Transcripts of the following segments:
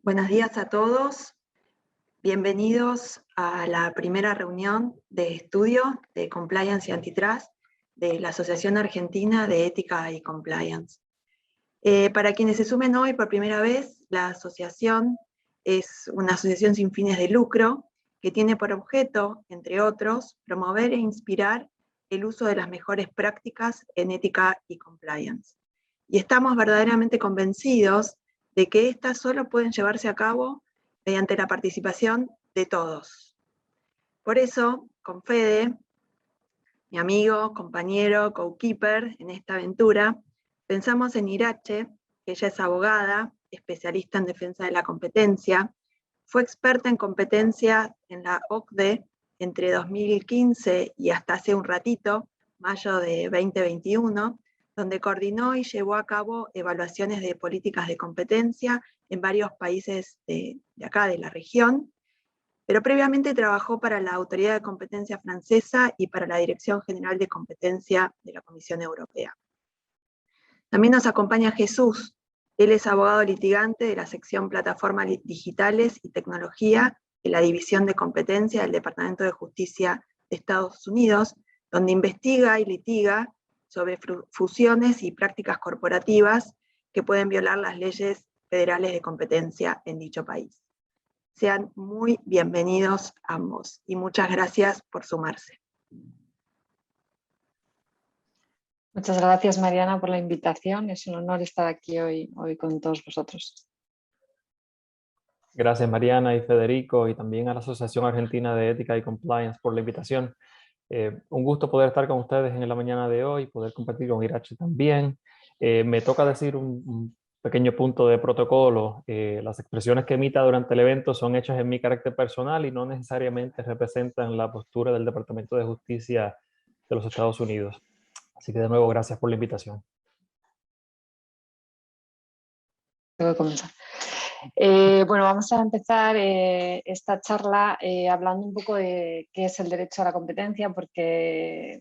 Buenos días a todos. Bienvenidos a la primera reunión de estudio de Compliance y Antitrust de la Asociación Argentina de Ética y Compliance. Para quienes se sumen hoy por primera vez, la asociación es una asociación sin fines de lucro que tiene por objeto, entre otros, promover e inspirar el uso de las mejores prácticas en ética y compliance. Y estamos verdaderamente convencidos de que estas solo pueden llevarse a cabo mediante la participación de todos. Por eso, con Fede, mi amigo, compañero, co-keeper en esta aventura, pensamos en Irache, que ella es abogada, especialista en defensa de la competencia, fue experta en competencia en la OCDE entre 2015 y hasta hace un ratito, mayo de 2021, donde coordinó y llevó a cabo evaluaciones de políticas de competencia en varios países de acá, de la región, pero previamente trabajó para la Autoridad de Competencia Francesa y para la Dirección General de Competencia de la Comisión Europea. También nos acompaña Jesús. Él es abogado litigante de la sección Plataformas Digitales y Tecnología de la División de Competencia del Departamento de Justicia de Estados Unidos, donde investiga y litiga sobre fusiones y prácticas corporativas que pueden violar las leyes federales de competencia en dicho país. Sean muy bienvenidos ambos y muchas gracias por sumarse. Muchas gracias, Mariana, por la invitación. Es un honor estar aquí hoy con todos vosotros. Gracias, Mariana y Federico, y también a la Asociación Argentina de Ética y Compliance por la invitación. Un gusto poder estar con ustedes en la mañana de hoy, poder compartir con Irache también. Me toca decir un pequeño punto de protocolo. Las expresiones que emita durante el evento son hechas en mi carácter personal y no necesariamente representan la postura del Departamento de Justicia de los Estados Unidos. Así que de nuevo, gracias por la invitación. Tengo que comenzar. Bueno, vamos a empezar esta charla hablando un poco de qué es el derecho a la competencia, porque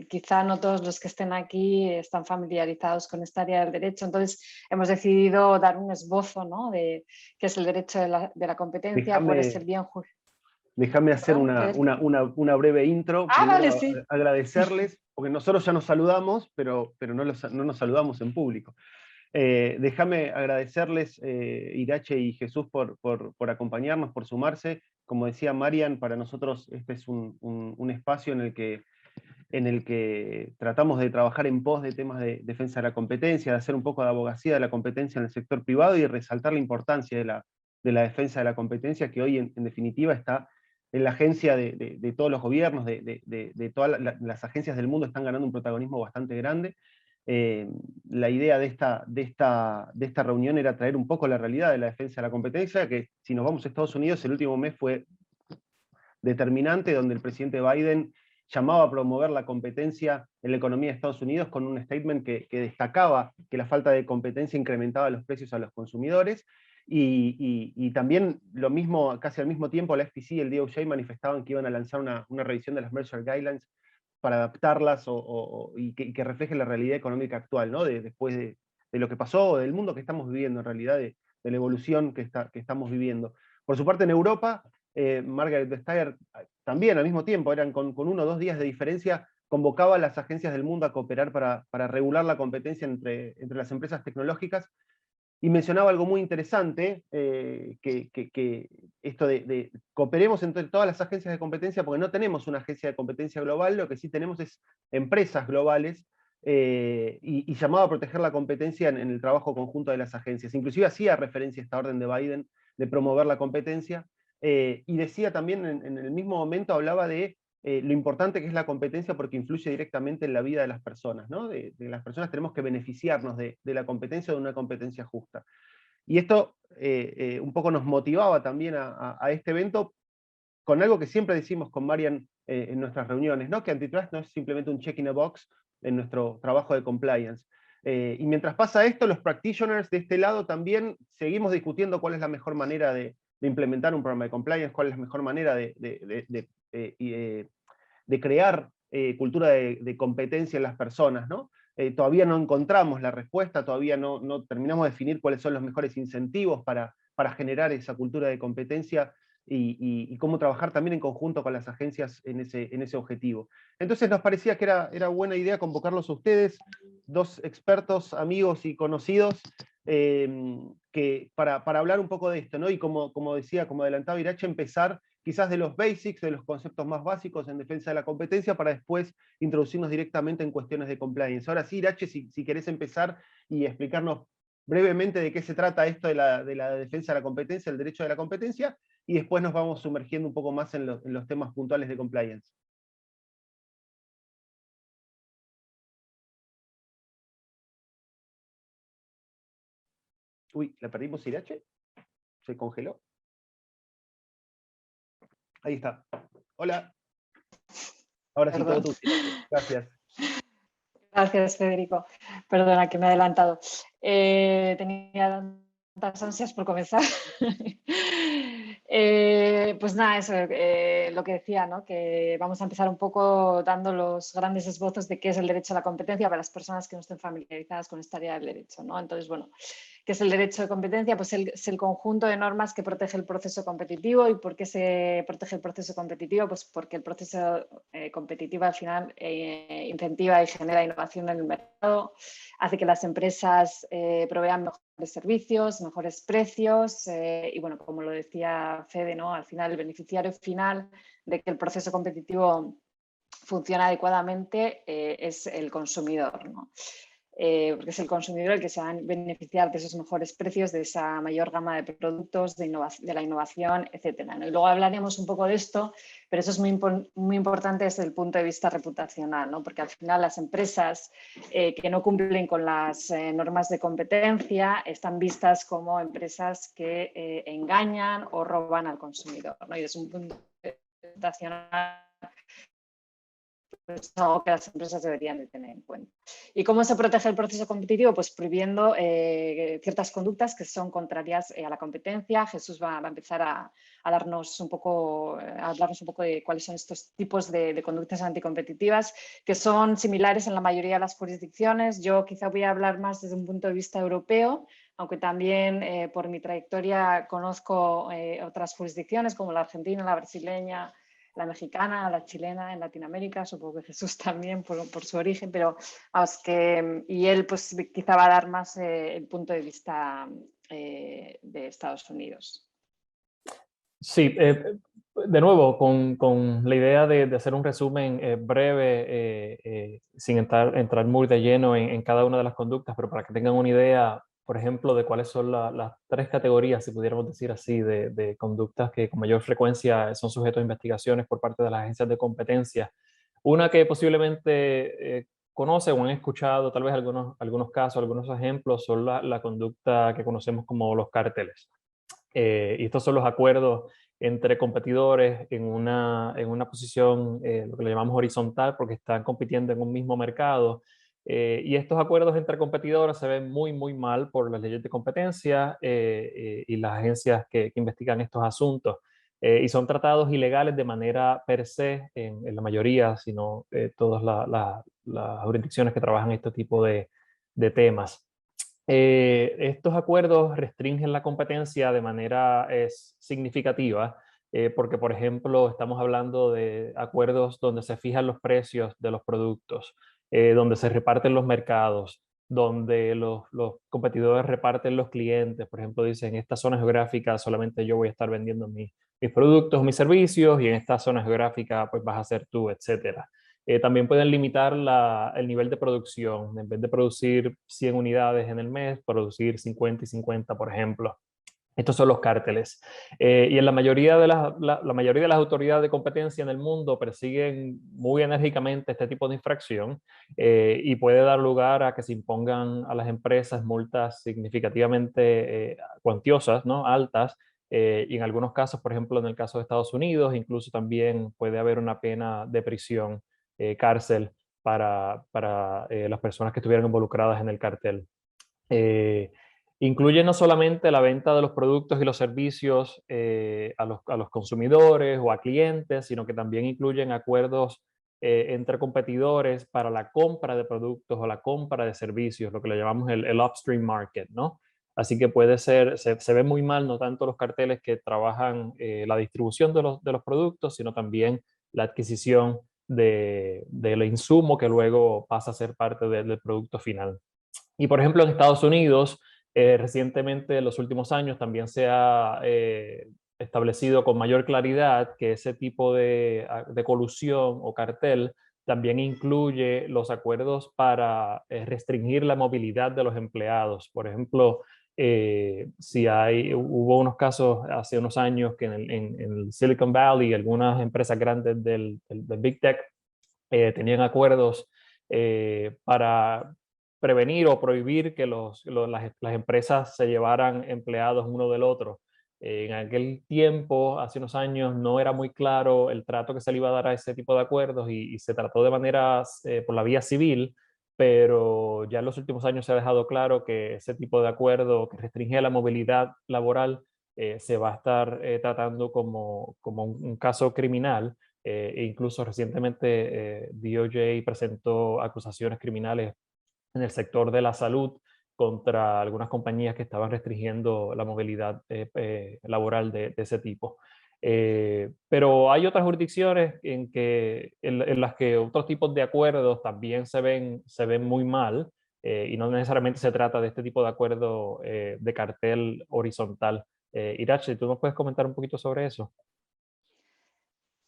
quizá no todos los que estén aquí están familiarizados con esta área del derecho. Entonces hemos decidido dar un esbozo, ¿no?, de qué es el derecho de la competencia, cuál es el bien jurídico. Déjame hacer una breve intro. Vale, sí. Agradecerles, porque nosotros ya nos saludamos, pero no nos saludamos en público. Déjame agradecerles, Irache y Jesús, por acompañarnos, por sumarse. Como decía Marian, para nosotros este es un espacio en el que tratamos de trabajar en pos de temas de defensa de la competencia, de hacer un poco de abogacía de la competencia en el sector privado y resaltar la importancia de la defensa de la competencia, que hoy en definitiva está en la agencia de todos los gobiernos, de todas las agencias del mundo están ganando un protagonismo bastante grande. La idea de esta reunión era traer un poco la realidad de la defensa de la competencia, que si nos vamos a Estados Unidos, el último mes fue determinante, donde el presidente Biden llamaba a promover la competencia en la economía de Estados Unidos con un statement que destacaba que la falta de competencia incrementaba los precios a los consumidores, y también lo mismo, casi al mismo tiempo, la FTC y el DOJ manifestaban que iban a lanzar una revisión de las Merger Guidelines para adaptarlas y que refleje la realidad económica actual, ¿no? Después de lo que pasó, del mundo que estamos viviendo, en realidad, de la evolución que estamos viviendo. Por su parte, en Europa, Margaret Vestager también al mismo tiempo, eran con 1 o 2 días de diferencia, convocaba a las agencias del mundo a cooperar para regular la competencia entre las empresas tecnológicas, y mencionaba algo muy interesante, que esto de cooperemos entre todas las agencias de competencia, porque no tenemos una agencia de competencia global, lo que sí tenemos es empresas globales, y llamaba a proteger la competencia en el trabajo conjunto de las agencias. Inclusive hacía referencia a esta orden de Biden de promover la competencia, y decía también en el mismo momento, hablaba de lo importante que es la competencia porque influye directamente en la vida de las personas, ¿no? De las personas tenemos que beneficiarnos de la competencia, de una competencia justa. Y esto un poco nos motivaba también a este evento, con algo que siempre decimos con Marian en nuestras reuniones, ¿no? Que Antitrust no es simplemente un check in a box en nuestro trabajo de compliance. Y mientras pasa esto, los practitioners de este lado también seguimos discutiendo cuál es la mejor manera de implementar un programa de compliance, cuál es la mejor manera de crear cultura de competencia en las personas, ¿no? Todavía no encontramos la respuesta, todavía no terminamos de definir cuáles son los mejores incentivos para para generar esa cultura de competencia y cómo trabajar también en conjunto con las agencias en ese objetivo. Entonces nos parecía que era buena idea convocarlos a ustedes, dos expertos, amigos y conocidos, para hablar un poco de esto, ¿no? Y como decía, como adelantaba Irache, empezar quizás de los basics, de los conceptos más básicos en defensa de la competencia, para después introducirnos directamente en cuestiones de compliance. Ahora sí, Irache, si querés empezar y explicarnos brevemente de qué se trata esto de la defensa de la competencia, el derecho de la competencia, y después nos vamos sumergiendo un poco más en los temas puntuales de compliance. Uy, ¿la perdimos, Irache? ¿Se congeló? Ahí está. Hola. Ahora sí, todo tuyo. Gracias. Gracias, Federico. Perdona que me he adelantado. Tenía tantas ansias por comenzar. Pues nada, eso, lo que decía, ¿no? Que vamos a empezar un poco dando los grandes esbozos de qué es el derecho a la competencia para las personas que no estén familiarizadas con esta área del derecho, ¿no? Entonces, bueno, ¿qué es el derecho de competencia? Pues es el conjunto de normas que protege el proceso competitivo. ¿Y por qué se protege el proceso competitivo? Pues porque el proceso competitivo al final incentiva y genera innovación en el mercado, hace que las empresas provean mejores servicios, mejores precios y bueno, como lo decía Fede, ¿no? Al final el beneficiario final de que el proceso competitivo funciona adecuadamente es el consumidor, ¿no? Porque es el consumidor el que se va a beneficiar de esos mejores precios, de esa mayor gama de productos, de la innovación, etcétera, ¿no? Y luego hablaremos un poco de esto, pero eso es muy importante desde el punto de vista reputacional, ¿no? Porque al final las empresas que no cumplen con las normas de competencia están vistas como empresas que engañan o roban al consumidor, ¿no? Y desde un punto de vista reputacional, es algo que las empresas deberían de tener en cuenta. ¿Y cómo se protege el proceso competitivo? Pues prohibiendo ciertas conductas que son contrarias a la competencia. Jesús va a empezar a hablarnos un poco de cuáles son estos tipos de conductas anticompetitivas, que son similares en la mayoría de las jurisdicciones. Yo quizá voy a hablar más desde un punto de vista europeo, aunque también por mi trayectoria conozco otras jurisdicciones como la argentina, la brasileña, la mexicana, la chilena en Latinoamérica, supongo que Jesús también por su origen, pero vamos, y él pues quizá va a dar más el punto de vista de Estados Unidos. Sí, de nuevo, con la idea de hacer un resumen breve, sin entrar muy de lleno en cada una de las conductas, pero para que tengan una idea, por ejemplo, de cuáles son las tres categorías, si pudiéramos decir así, de conductas que con mayor frecuencia son sujetos a investigaciones por parte de las agencias de competencia. Una que posiblemente conocen o han escuchado, tal vez algunos casos, algunos ejemplos, son la conducta que conocemos como los cárteles. Y estos son los acuerdos entre competidores en una posición, lo que le llamamos horizontal, porque están compitiendo en un mismo mercado. Y estos acuerdos entre competidores se ven muy, muy mal por las leyes de competencia y las agencias que investigan estos asuntos. Y son tratados ilegales de manera per se en la mayoría, sino todas las jurisdicciones que trabajan este tipo de temas. Estos acuerdos restringen la competencia de manera significativa, porque, por ejemplo, estamos hablando de acuerdos donde se fijan los precios de los productos, donde se reparten los mercados, donde los competidores reparten los clientes. Por ejemplo, dicen, en esta zona geográfica solamente yo voy a estar vendiendo mis productos, mis servicios, y en esta zona geográfica pues vas a ser tú, etcétera. También pueden limitar el nivel de producción. En vez de producir 100 unidades en el mes, producir 50 y 50, por ejemplo. Estos son los cárteles. Y en la mayoría de la mayoría de las autoridades de competencia en el mundo persiguen muy enérgicamente este tipo de infracción y puede dar lugar a que se impongan a las empresas multas significativamente cuantiosas, ¿no? Altas, y en algunos casos, por ejemplo, en el caso de Estados Unidos, incluso también puede haber una pena de prisión, cárcel, para las personas que estuvieran involucradas en el cartel. Incluye no solamente la venta de los productos y los servicios a los consumidores o a clientes, sino que también incluyen acuerdos entre competidores para la compra de productos o la compra de servicios, lo que le llamamos el upstream market, ¿no? Así que puede ser, se ve muy mal no tanto los carteles que trabajan la distribución de los productos, sino también la adquisición del insumo que luego pasa a ser parte del producto final. Y por ejemplo en Estados Unidos, recientemente en los últimos años también se ha establecido con mayor claridad que ese tipo de colusión o cartel también incluye los acuerdos para restringir la movilidad de los empleados. Por ejemplo, hubo unos casos hace unos años que en el Silicon Valley algunas empresas grandes del Big Tech tenían acuerdos para prevenir o prohibir que las empresas se llevaran empleados uno del otro. En aquel tiempo, hace unos años, no era muy claro el trato que se le iba a dar a ese tipo de acuerdos y se trató de manera por la vía civil, pero ya en los últimos años se ha dejado claro que ese tipo de acuerdo que restringe la movilidad laboral se va a estar tratando como un caso criminal. E incluso recientemente DOJ presentó acusaciones criminales en el sector de la salud contra algunas compañías que estaban restringiendo la movilidad laboral de ese tipo. Pero hay otras jurisdicciones en las que otros tipos de acuerdos también se ven muy mal y no necesariamente se trata de este tipo de acuerdo de cartel horizontal. Irache, ¿tú nos puedes comentar un poquito sobre eso?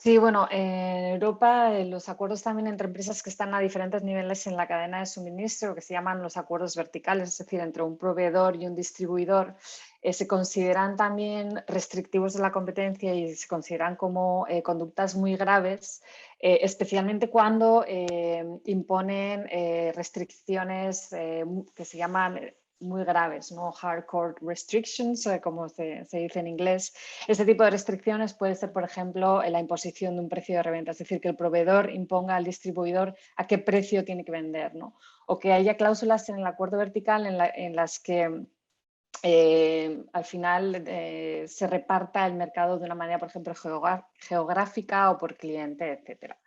Sí, bueno, en Europa los acuerdos también entre empresas que están a diferentes niveles en la cadena de suministro, que se llaman los acuerdos verticales, es decir, entre un proveedor y un distribuidor, se consideran también restrictivos de la competencia y se consideran como conductas muy graves, especialmente cuando imponen restricciones que se llaman muy graves, ¿no? Hardcore restrictions, como se dice en inglés. Este tipo de restricciones puede ser, por ejemplo, la imposición de un precio de reventa, es decir, que el proveedor imponga al distribuidor a qué precio tiene que vender, ¿no? O que haya cláusulas en el acuerdo vertical en las que al final se reparta el mercado de una manera, por ejemplo, geográfica o por cliente, etcétera.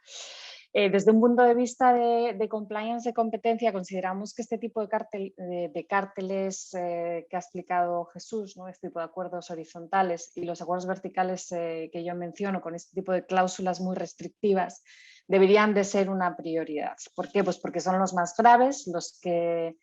Desde un punto de vista de compliance de competencia, consideramos que este tipo de cárteles que ha explicado Jesús, ¿no? Este tipo de acuerdos horizontales y los acuerdos verticales que yo menciono con este tipo de cláusulas muy restrictivas deberían de ser una prioridad. ¿Por qué? Pues porque son los más graves, los que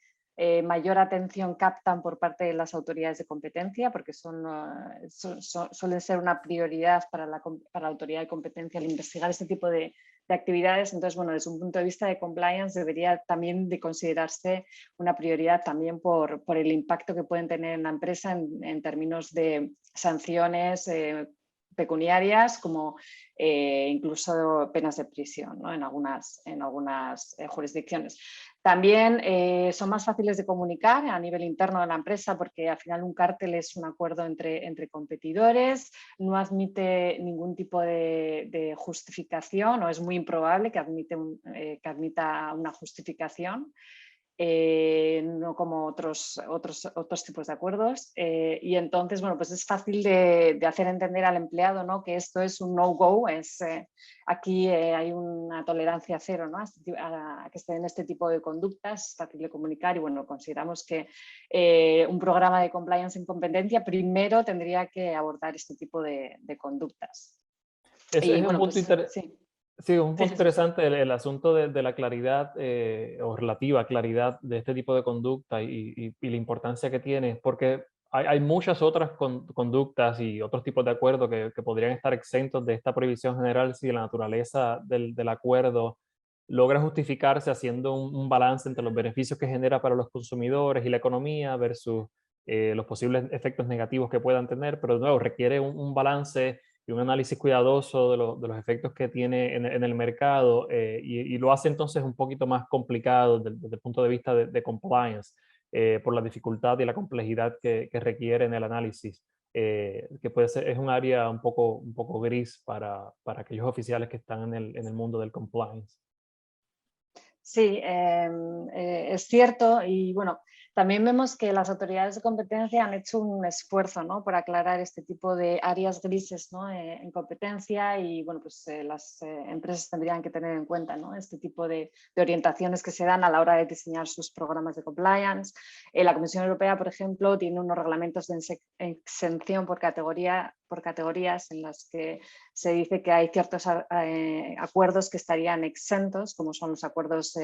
mayor atención captan por parte de las autoridades de competencia, porque suelen ser una prioridad para la autoridad de competencia al investigar este tipo de actividades. Entonces, bueno, desde un punto de vista de compliance debería también de considerarse una prioridad también por el impacto que pueden tener en la empresa en términos de sanciones pecuniarias, como incluso penas de prisión, ¿no? en algunas jurisdicciones. También son más fáciles de comunicar a nivel interno de la empresa porque al final un cártel es un acuerdo entre competidores, no admite ningún tipo de justificación o es muy improbable que admita una justificación. No como otros tipos de acuerdos. Y entonces, bueno, pues es fácil de hacer entender al empleado, ¿no? Que esto es un no-go, aquí hay una tolerancia cero, ¿no? a que estén este tipo de conductas, es fácil de comunicar y bueno, consideramos que un programa de compliance en competencia primero tendría que abordar este tipo de conductas. Es un punto sí. Sí, es un punto interesante el asunto de la claridad o relativa claridad de este tipo de conducta y la importancia que tiene, porque hay muchas otras conductas y otros tipos de acuerdos que podrían estar exentos de esta prohibición general si la naturaleza del acuerdo logra justificarse haciendo un balance entre los beneficios que genera para los consumidores y la economía versus los posibles efectos negativos que puedan tener, pero de nuevo requiere un balance y un análisis cuidadoso de los efectos que tiene en el mercado y lo hace entonces un poquito más complicado desde el punto de vista de compliance por la dificultad y la complejidad que requiere en el análisis, que puede ser, es un área un poco gris para aquellos oficiales que están en el mundo del compliance. Sí, es cierto y bueno, También vemos que las autoridades de competencia han hecho un esfuerzo, ¿no?, por aclarar este tipo de áreas grises, ¿no?, en competencia, y bueno, pues las empresas tendrían que tener en cuenta, ¿no?, este tipo de orientaciones que se dan a la hora de diseñar sus programas de compliance. La Comisión Europea, por ejemplo, tiene unos reglamentos de exención por categorías en las que se dice que hay ciertos acuerdos que estarían exentos, como son los acuerdos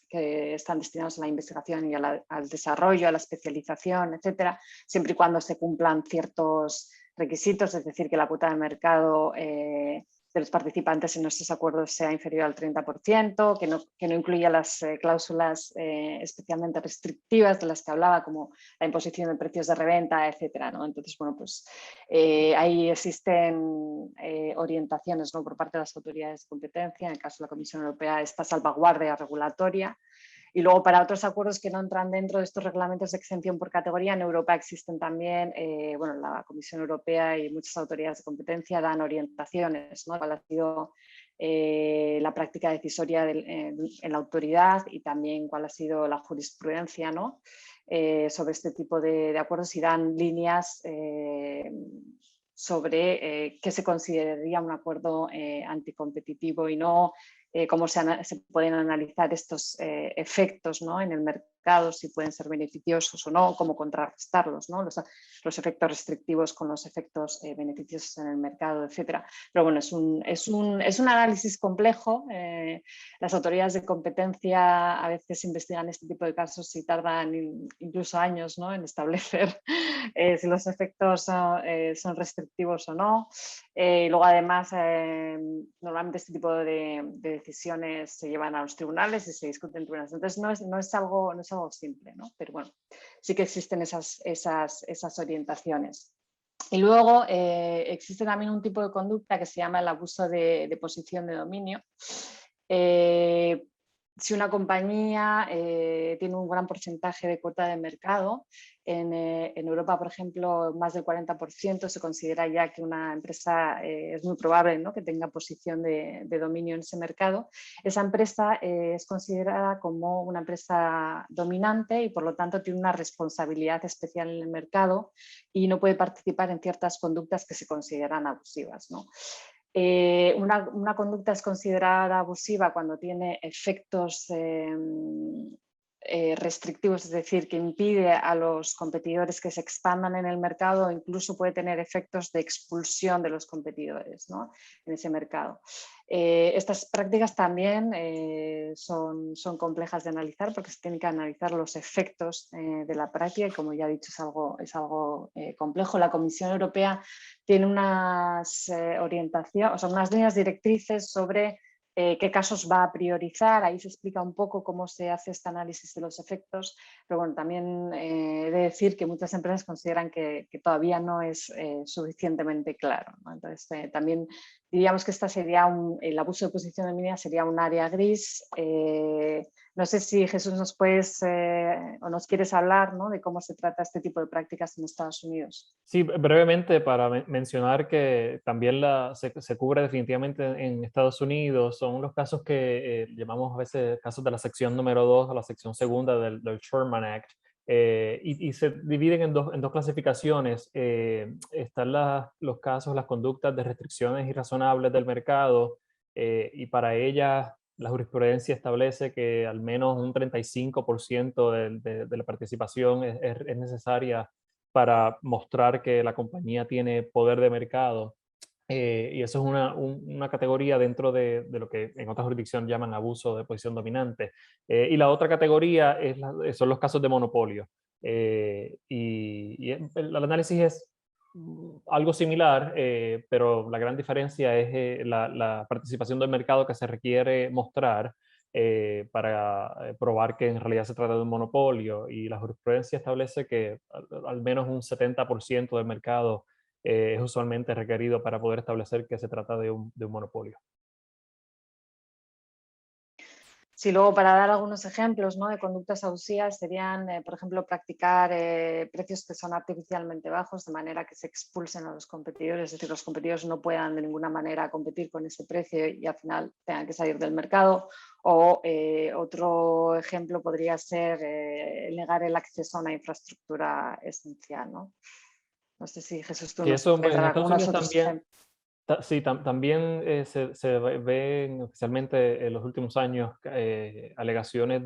que están destinados a la investigación y al desarrollo, a la especialización, etcétera, siempre y cuando se cumplan ciertos requisitos, es decir, que la cuota de mercado de los participantes en estos acuerdos sea inferior al 30%, que no incluya las cláusulas especialmente restrictivas de las que hablaba, como la imposición de precios de reventa, etcétera, ¿no? Entonces, bueno, pues ahí existen orientaciones, ¿no?, por parte de las autoridades de competencia, en el caso de la Comisión Europea, esta salvaguardia regulatoria. Y luego, para otros acuerdos que no entran dentro de estos reglamentos de exención por categoría, en Europa existen también, bueno, la Comisión Europea y muchas autoridades de competencia dan orientaciones, ¿no?, cuál ha sido la práctica decisoria en la autoridad, y también cuál ha sido la jurisprudencia, ¿no?, sobre este tipo de acuerdos, y dan líneas sobre qué se consideraría un acuerdo anticompetitivo y no, cómo se pueden analizar estos efectos, ¿no?, en el mercado, si pueden ser beneficiosos o no, cómo contrarrestarlos, ¿no?, los efectos restrictivos con los efectos beneficiosos en el mercado, etcétera. Pero bueno, es un análisis complejo. Las autoridades de competencia a veces investigan este tipo de casos y tardan incluso años, ¿no?, en establecer si los efectos son restrictivos o no. Luego, además, normalmente este tipo de decisiones se llevan a los tribunales y se discuten en tribunales. Entonces, no es algo simple, ¿no? Pero bueno, sí que existen esas orientaciones. Y luego existe también un tipo de conducta que se llama el abuso de posición de dominio. Si una compañía tiene un gran porcentaje de cuota de mercado, en Europa, por ejemplo, más del 40% se considera ya que una empresa es muy probable, ¿no?, que tenga posición de dominio en ese mercado. Esa empresa es considerada como una empresa dominante y por lo tanto tiene una responsabilidad especial en el mercado y no puede participar en ciertas conductas que se consideran abusivas, ¿no? Una conducta es considerada abusiva cuando tiene efectos restrictivos, es decir, que impide a los competidores que se expandan en el mercado, o incluso puede tener efectos de expulsión de los competidores, ¿no?, en ese mercado. Estas prácticas también son complejas de analizar porque se tienen que analizar los efectos de la práctica y, como ya he dicho, es algo complejo. La Comisión Europea tiene unas orientaciones, o sea, unas líneas directrices sobre qué casos va a priorizar. Ahí se explica un poco cómo se hace este análisis de los efectos, pero bueno, también he de decir que muchas empresas consideran que todavía no es suficientemente claro, ¿no? Entonces, también diríamos que esta sería el abuso de posición dominante sería un área gris. No sé si, Jesús, nos puedes o nos quieres hablar, ¿no?, de cómo se trata este tipo de prácticas en Estados Unidos. Sí, brevemente para mencionar que también se cubre definitivamente en Estados Unidos. Son los casos que llamamos a veces casos de la sección número 2 o la sección segunda del Sherman Act. Y se dividen en dos clasificaciones. Están los casos, las conductas de restricciones irrazonables del mercado, y para ellas la jurisprudencia establece que al menos un 35% de la participación es necesaria para mostrar que la compañía tiene poder de mercado. Y eso es una categoría dentro de lo que en otras jurisdicciones llaman abuso de posición dominante. Y la otra categoría son los casos de monopolio. Y el análisis es algo similar, pero la gran diferencia es la participación del mercado que se requiere mostrar para probar que en realidad se trata de un monopolio, y la jurisprudencia establece que al menos un 70% del mercado es usualmente requerido para poder establecer que se trata de un monopolio. Sí, luego para dar algunos ejemplos, ¿no?, de conductas abusivas serían, por ejemplo, practicar precios que son artificialmente bajos de manera que se expulsen a los competidores, es decir, los competidores no puedan de ninguna manera competir con ese precio y al final tengan que salir del mercado. O otro ejemplo podría ser negar el acceso a una infraestructura esencial, ¿no? No sé si, Jesús, tú Que nos eso puedes en dar Estados algunos Unidos otros también, ejemplos. sí, también se ven, especialmente en los últimos años, alegaciones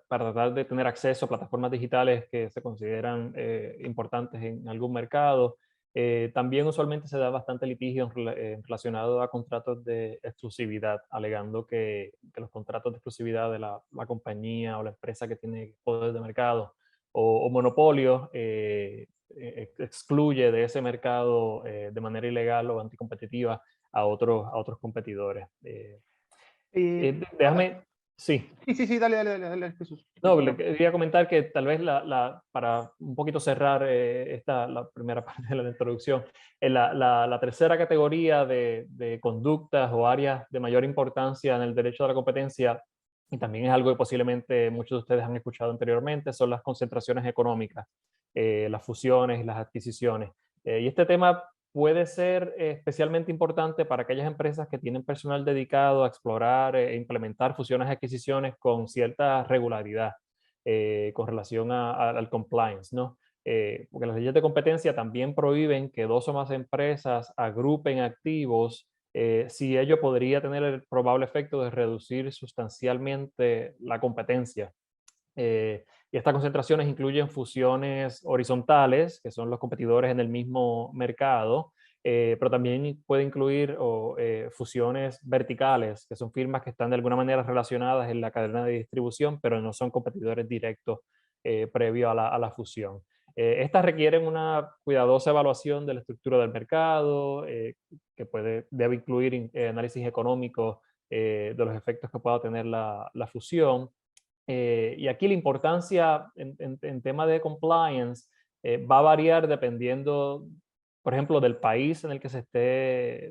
para tratar de tener acceso a plataformas digitales que se consideran importantes en algún mercado. También usualmente se da bastante litigio relacionado a contratos de exclusividad, alegando que los contratos de exclusividad de la compañía o la empresa que tiene poder de mercado o monopolio excluye de ese mercado de manera ilegal o anticompetitiva a otros competidores. Ahora, Déjame, sí. sí, dale, Jesús. No, le quería comentar que tal vez para un poquito cerrar la primera parte de la introducción, la tercera categoría de conductas o áreas de mayor importancia en el derecho de la competencia, y también es algo que posiblemente muchos de ustedes han escuchado anteriormente, son las concentraciones económicas, las fusiones y las adquisiciones. Y este tema puede ser especialmente importante para aquellas empresas que tienen personal dedicado a explorar e implementar fusiones y adquisiciones con cierta regularidad con relación al compliance, ¿no? Porque las leyes de competencia también prohíben que dos o más empresas agrupen activos si ello podría tener el probable efecto de reducir sustancialmente la competencia. Y estas concentraciones incluyen fusiones horizontales, que son los competidores en el mismo mercado, pero también puede incluir fusiones verticales, que son firmas que están de alguna manera relacionadas en la cadena de distribución, pero no son competidores directos previo a la fusión. Estas requieren una cuidadosa evaluación de la estructura del mercado, que debe incluir análisis económico de los efectos que pueda tener la fusión. Y aquí la importancia en tema de compliance va a variar dependiendo, por ejemplo, del país en el que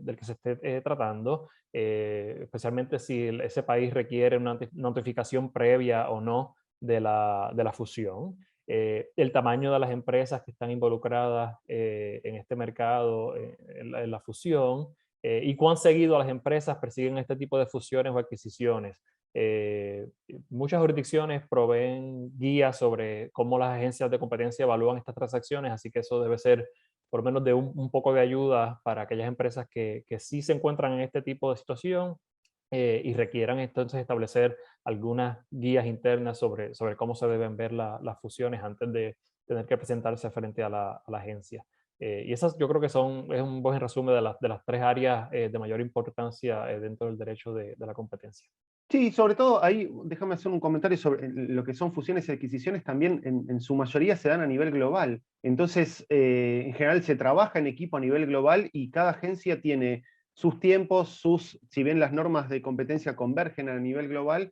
del que se esté tratando, especialmente si ese país requiere una notificación previa o no de la fusión. El tamaño de las empresas que están involucradas en este mercado, en la fusión, y cuán seguido las empresas persiguen este tipo de fusiones o adquisiciones. Muchas jurisdicciones proveen guías sobre cómo las agencias de competencia evalúan estas transacciones, así que eso debe ser por lo menos de un poco de ayuda para aquellas empresas que sí se encuentran en este tipo de situación y requieran entonces establecer algunas guías internas sobre cómo se deben ver las fusiones antes de tener que presentarse frente a la agencia. Y esas yo creo que es un buen resumen de las tres áreas de mayor importancia dentro del derecho de la competencia. Sí, sobre todo ahí, déjame hacer un comentario sobre lo que son fusiones y adquisiciones, también en su mayoría se dan a nivel global. Entonces, en general se trabaja en equipo a nivel global y cada agencia tiene sus tiempos, si bien las normas de competencia convergen a nivel global,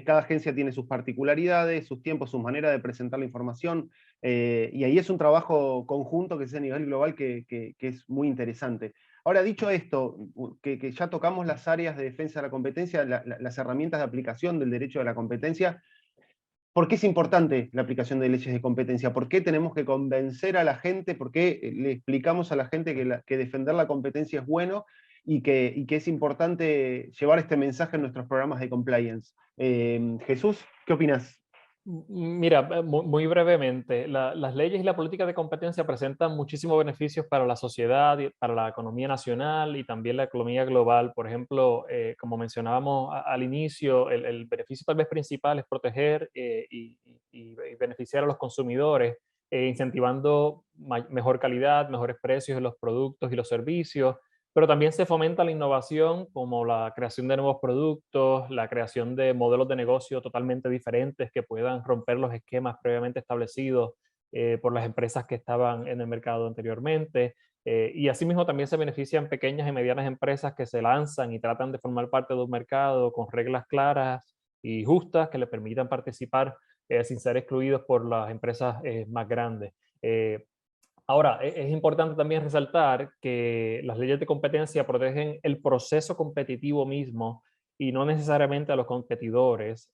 cada agencia tiene sus particularidades, sus tiempos, su manera de presentar la información, y ahí es un trabajo conjunto que es a nivel global que es muy interesante. Ahora, dicho esto, que ya tocamos las áreas de defensa de la competencia, las herramientas de aplicación del derecho de la competencia, ¿por qué es importante la aplicación de leyes de competencia? ¿Por qué tenemos que convencer a la gente? ¿Por qué le explicamos a la gente que defender la competencia es bueno y que es importante llevar este mensaje en nuestros programas de compliance? Jesús, ¿qué opinas? Mira, muy brevemente, las leyes y la política de competencia presentan muchísimos beneficios para la sociedad, para la economía nacional y también la economía global. Por ejemplo, como mencionábamos al inicio, el beneficio tal vez principal es proteger y beneficiar a los consumidores, incentivando mejor calidad, mejores precios de los productos y los servicios, pero también se fomenta la innovación como la creación de nuevos productos, la creación de modelos de negocio totalmente diferentes que puedan romper los esquemas previamente establecidos por las empresas que estaban en el mercado anteriormente. Y asimismo también se benefician pequeñas y medianas empresas que se lanzan y tratan de formar parte de un mercado con reglas claras y justas que le permitan participar sin ser excluidos por las empresas más grandes. Ahora, es importante también resaltar que las leyes de competencia protegen el proceso competitivo mismo y no necesariamente a los competidores.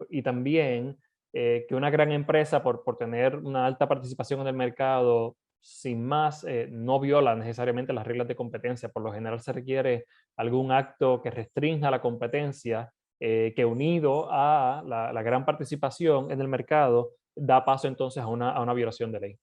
Y también que una gran empresa, por tener una alta participación en el mercado, sin más, no viola necesariamente las reglas de competencia. Por lo general se requiere algún acto que restrinja la competencia, que unido a la gran participación en el mercado, da paso entonces a una violación de ley.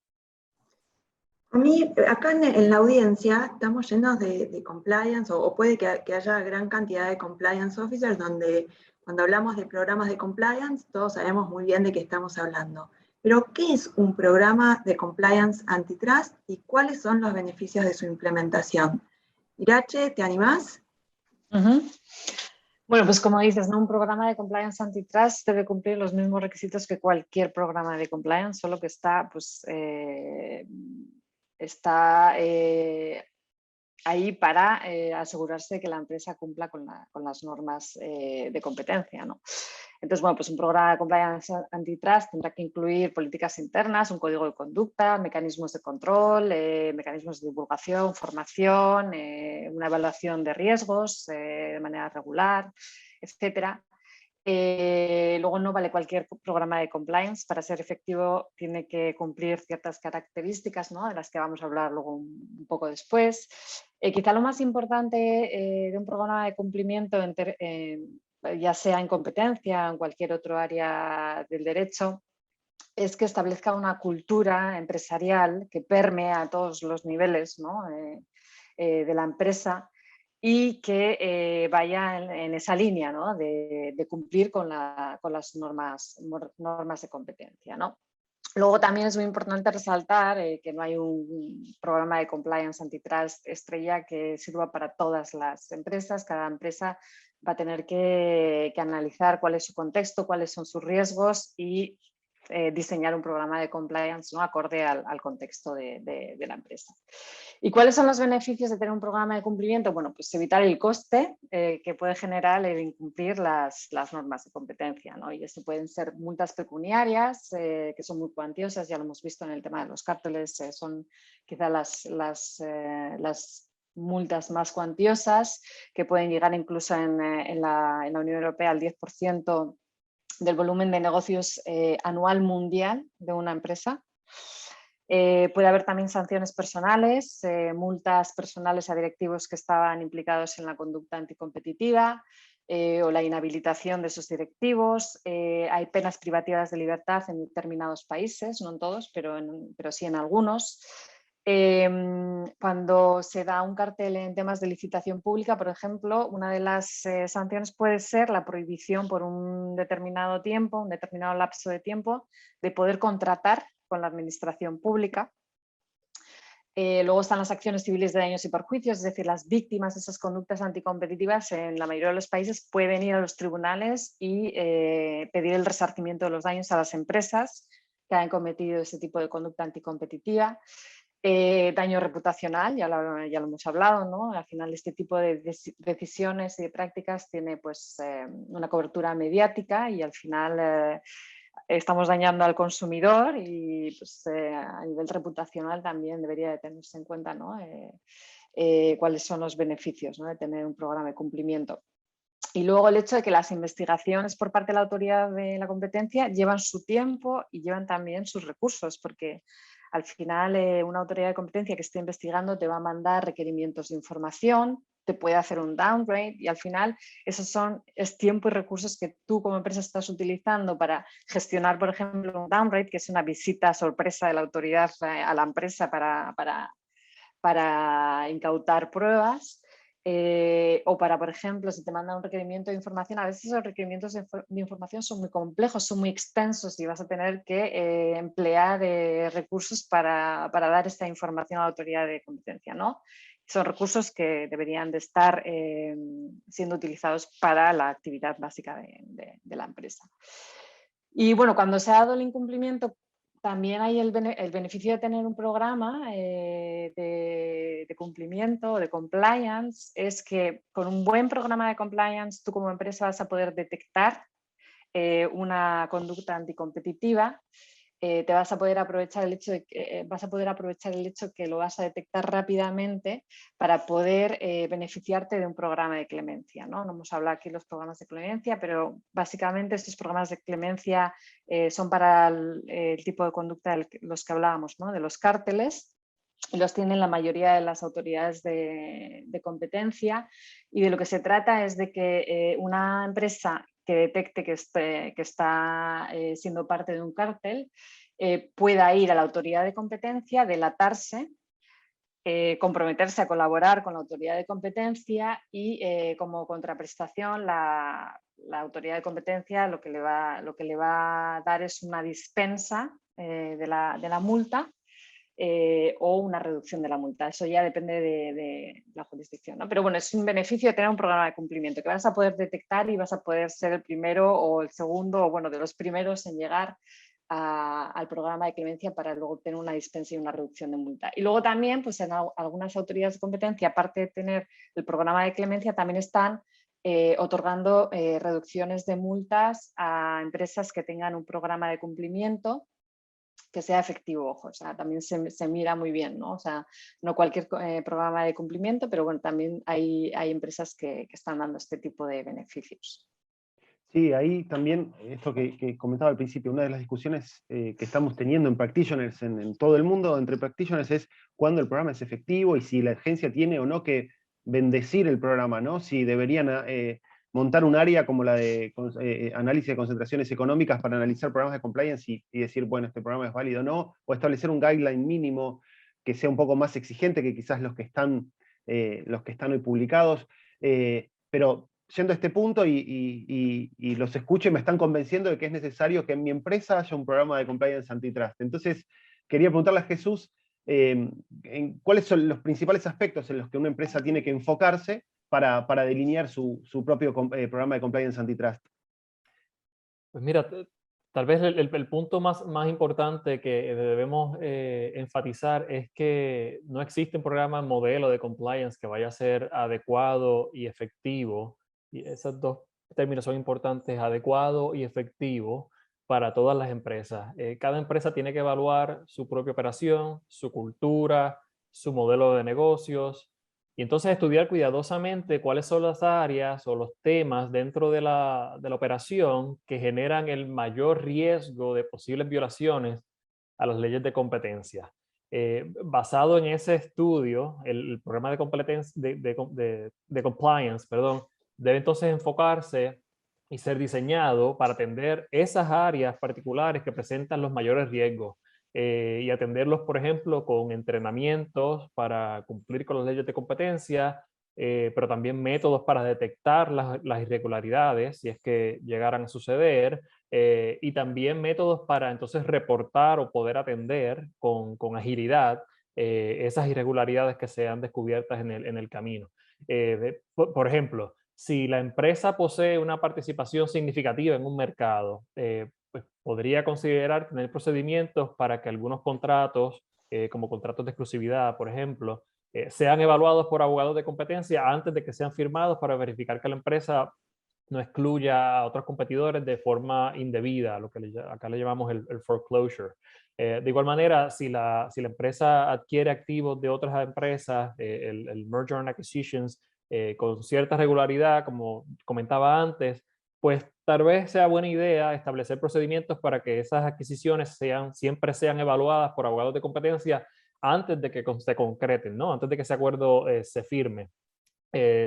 A mí, acá en la audiencia estamos llenos de compliance, o puede que haya gran cantidad de compliance officers, donde cuando hablamos de programas de compliance, todos sabemos muy bien de qué estamos hablando. Pero, ¿qué es un programa de compliance antitrust y cuáles son los beneficios de su implementación? Irache, ¿te animás? Bueno, pues como dices, ¿no? Un programa de compliance antitrust debe cumplir los mismos requisitos que cualquier programa de compliance, solo que está, pues, ahí para asegurarse de que la empresa cumpla con las normas de competencia, ¿no? Entonces, bueno, pues un programa de compliance antitrust tendrá que incluir políticas internas, un código de conducta, mecanismos de control, mecanismos de divulgación, formación, una evaluación de riesgos de manera regular, etcétera. Luego no vale cualquier programa de compliance. Para ser efectivo tiene que cumplir ciertas características, ¿no? De las que vamos a hablar luego un poco después. Quizá lo más importante de un programa de cumplimiento, ya sea en competencia o en cualquier otro área del derecho, es que establezca una cultura empresarial que permee a todos los niveles, ¿no? De la empresa, y que vaya en esa línea, ¿no? de cumplir con las normas de competencia, ¿no? Luego también es muy importante resaltar que no hay un programa de compliance antitrust estrella que sirva para todas las empresas. Cada empresa va a tener que analizar cuál es su contexto, cuáles son sus riesgos y diseñar un programa de compliance, ¿no? Acorde al contexto de la empresa. ¿Y cuáles son los beneficios de tener un programa de cumplimiento? Bueno, pues evitar el coste que puede generar el incumplir las normas de competencia, ¿no? Y esto pueden ser multas pecuniarias, que son muy cuantiosas, ya lo hemos visto en el tema de los cárteles, son quizá las multas más cuantiosas, que pueden llegar incluso en la Unión Europea al 10% del volumen de negocios anual mundial de una empresa. Puede haber también sanciones personales, multas personales a directivos que estaban implicados en la conducta anticompetitiva o la inhabilitación de esos directivos. Hay penas privativas de libertad en determinados países, no en todos, pero sí en algunos. Cuando se da un cartel en temas de licitación pública, por ejemplo, una de las sanciones puede ser la prohibición por un determinado tiempo, un determinado lapso de tiempo, de poder contratar con la administración pública. Luego están las acciones civiles de daños y perjuicios, es decir, las víctimas de esas conductas anticompetitivas en la mayoría de los países pueden ir a los tribunales y pedir el resarcimiento de los daños a las empresas que han cometido ese tipo de conducta anticompetitiva. Daño reputacional, ya lo hemos hablado, ¿no? Al final este tipo de decisiones y de prácticas tiene pues, una cobertura mediática y al final estamos dañando al consumidor y pues, a nivel reputacional también debería de tenerse en cuenta, ¿no? Cuáles son los beneficios, ¿no? De tener un programa de cumplimiento. Y luego el hecho de que las investigaciones por parte de la autoridad de la competencia llevan su tiempo y llevan también sus recursos, porque al final una autoridad de competencia que esté investigando te va a mandar requerimientos de información, te puede hacer un downgrade y al final es tiempo y recursos que tú como empresa estás utilizando para gestionar, por ejemplo, un downgrade, que es una visita sorpresa de la autoridad a la empresa para incautar pruebas. O para, por ejemplo, si te mandan un requerimiento de información, a veces esos requerimientos de información son muy complejos, son muy extensos y vas a tener que emplear recursos para dar esta información a la autoridad de competencia, ¿no? Son recursos que deberían de estar siendo utilizados para la actividad básica de la empresa. Y bueno, cuando se ha dado el incumplimiento, también hay el beneficio de tener un programa de cumplimiento, de compliance, es que con un buen programa de compliance tú como empresa vas a poder detectar una conducta anticompetitiva te vas a poder aprovechar el hecho de que que lo vas a detectar rápidamente para poder beneficiarte de un programa de clemencia, ¿no? No hemos hablado aquí de los programas de clemencia, pero básicamente estos programas de clemencia son para el tipo de conducta de los que hablábamos, ¿no? De los cárteles, y los tienen la mayoría de las autoridades de competencia, y de lo que se trata es de que una empresa que detecte que está siendo parte de un cártel pueda ir a la autoridad de competencia, delatarse, comprometerse a colaborar con la autoridad de competencia y como contraprestación la autoridad de competencia lo que le va a dar es una dispensa de la multa o una reducción de la multa. Eso ya depende de la jurisdicción, ¿no? Pero bueno, es un beneficio de tener un programa de cumplimiento que vas a poder detectar y vas a poder ser el primero o el segundo, o bueno, de los primeros en llegar al programa de clemencia para luego tener una dispensa y una reducción de multa. Y luego también, pues en algunas autoridades de competencia, aparte de tener el programa de clemencia, también están otorgando reducciones de multas a empresas que tengan un programa de cumplimiento que sea efectivo, ojo, o sea, también se mira muy bien, ¿no? O sea, no cualquier programa de cumplimiento, pero bueno, también hay empresas que están dando este tipo de beneficios. Sí, ahí también, esto que comentaba al principio, una de las discusiones que estamos teniendo en practitioners en todo el mundo, entre practitioners, es cuándo el programa es efectivo y si la agencia tiene o no que bendecir el programa, ¿no? Si deberían montar un área como la de análisis de concentraciones económicas para analizar programas de compliance y decir, bueno, este programa es válido o no, o establecer un guideline mínimo que sea un poco más exigente que quizás los que están hoy publicados. Pero yendo a este punto y los escucho y me están convenciendo de que es necesario que en mi empresa haya un programa de compliance antitrust. Entonces, quería preguntarle a Jesús, ¿cuáles son los principales aspectos en los que una empresa tiene que enfocarse para delinear su propio programa de compliance antitrust? Pues mira, tal vez el punto más importante que debemos enfatizar es que no existe un programa modelo de compliance que vaya a ser adecuado y efectivo. Y esos dos términos son importantes: adecuado y efectivo para todas las empresas. Cada empresa tiene que evaluar su propia operación, su cultura, su modelo de negocios, y entonces estudiar cuidadosamente cuáles son las áreas o los temas dentro de la operación que generan el mayor riesgo de posibles violaciones a las leyes de competencia. Basado en ese estudio, el programa de compliance, perdón, debe entonces enfocarse y ser diseñado para atender esas áreas particulares que presentan los mayores riesgos. Y atenderlos, por ejemplo, con entrenamientos para cumplir con las leyes de competencia, pero también métodos para detectar las irregularidades si es que llegaran a suceder, y también métodos para entonces reportar o poder atender con agilidad esas irregularidades que sean descubiertas en el camino. Por ejemplo, si la empresa posee una participación significativa en un mercado, pues podría considerar tener procedimientos para que algunos contratos, como contratos de exclusividad, por ejemplo, sean evaluados por abogados de competencia antes de que sean firmados para verificar que la empresa no excluya a otros competidores de forma indebida, lo que acá le llamamos el foreclosure. De igual manera, si la empresa adquiere activos de otras empresas, el merger and acquisitions, con cierta regularidad, como comentaba antes, pues tal vez sea buena idea establecer procedimientos para que esas adquisiciones siempre sean evaluadas por abogados de competencia antes de que se concreten, ¿no? Antes de que ese acuerdo se firme.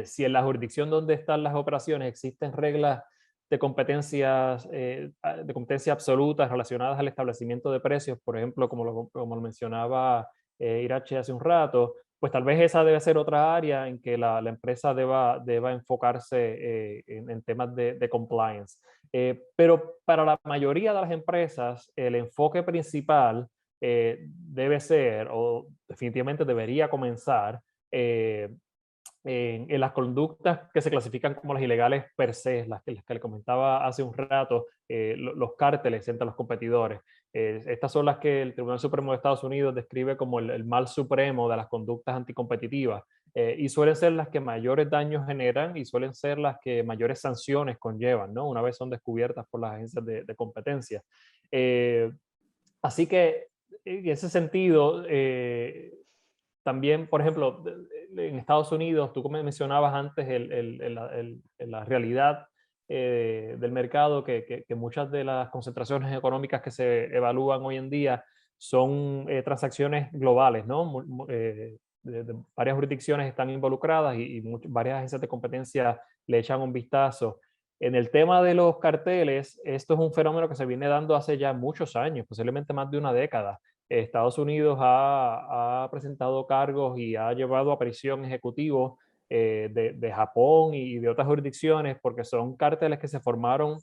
Si en la jurisdicción donde están las operaciones existen reglas de competencia absolutas relacionadas al establecimiento de precios, por ejemplo, como lo mencionaba Irache hace un rato, pues tal vez esa debe ser otra área en que la empresa deba enfocarse en temas de compliance. Pero para la mayoría de las empresas, el enfoque principal debe ser, o definitivamente debería comenzar, en las conductas que se clasifican como las ilegales per se, las que le comentaba hace un rato, los cárteles entre los competidores. Estas son las que el Tribunal Supremo de Estados Unidos describe como el mal supremo de las conductas anticompetitivas, y suelen ser las que mayores daños generan y suelen ser las que mayores sanciones conllevan, ¿no? Una vez son descubiertas por las agencias de competencia. Así que en ese sentido, también, por ejemplo, en Estados Unidos, tú como mencionabas antes la realidad del mercado, que muchas de las concentraciones económicas que se evalúan hoy en día son transacciones globales, ¿no? De varias jurisdicciones están involucradas y varias agencias de competencia le echan un vistazo. En el tema de los carteles, esto es un fenómeno que se viene dando hace ya muchos años, posiblemente más de una década. Estados Unidos ha presentado cargos y ha llevado a prisión ejecutivos de Japón y de otras jurisdicciones porque son cárteles que se formaron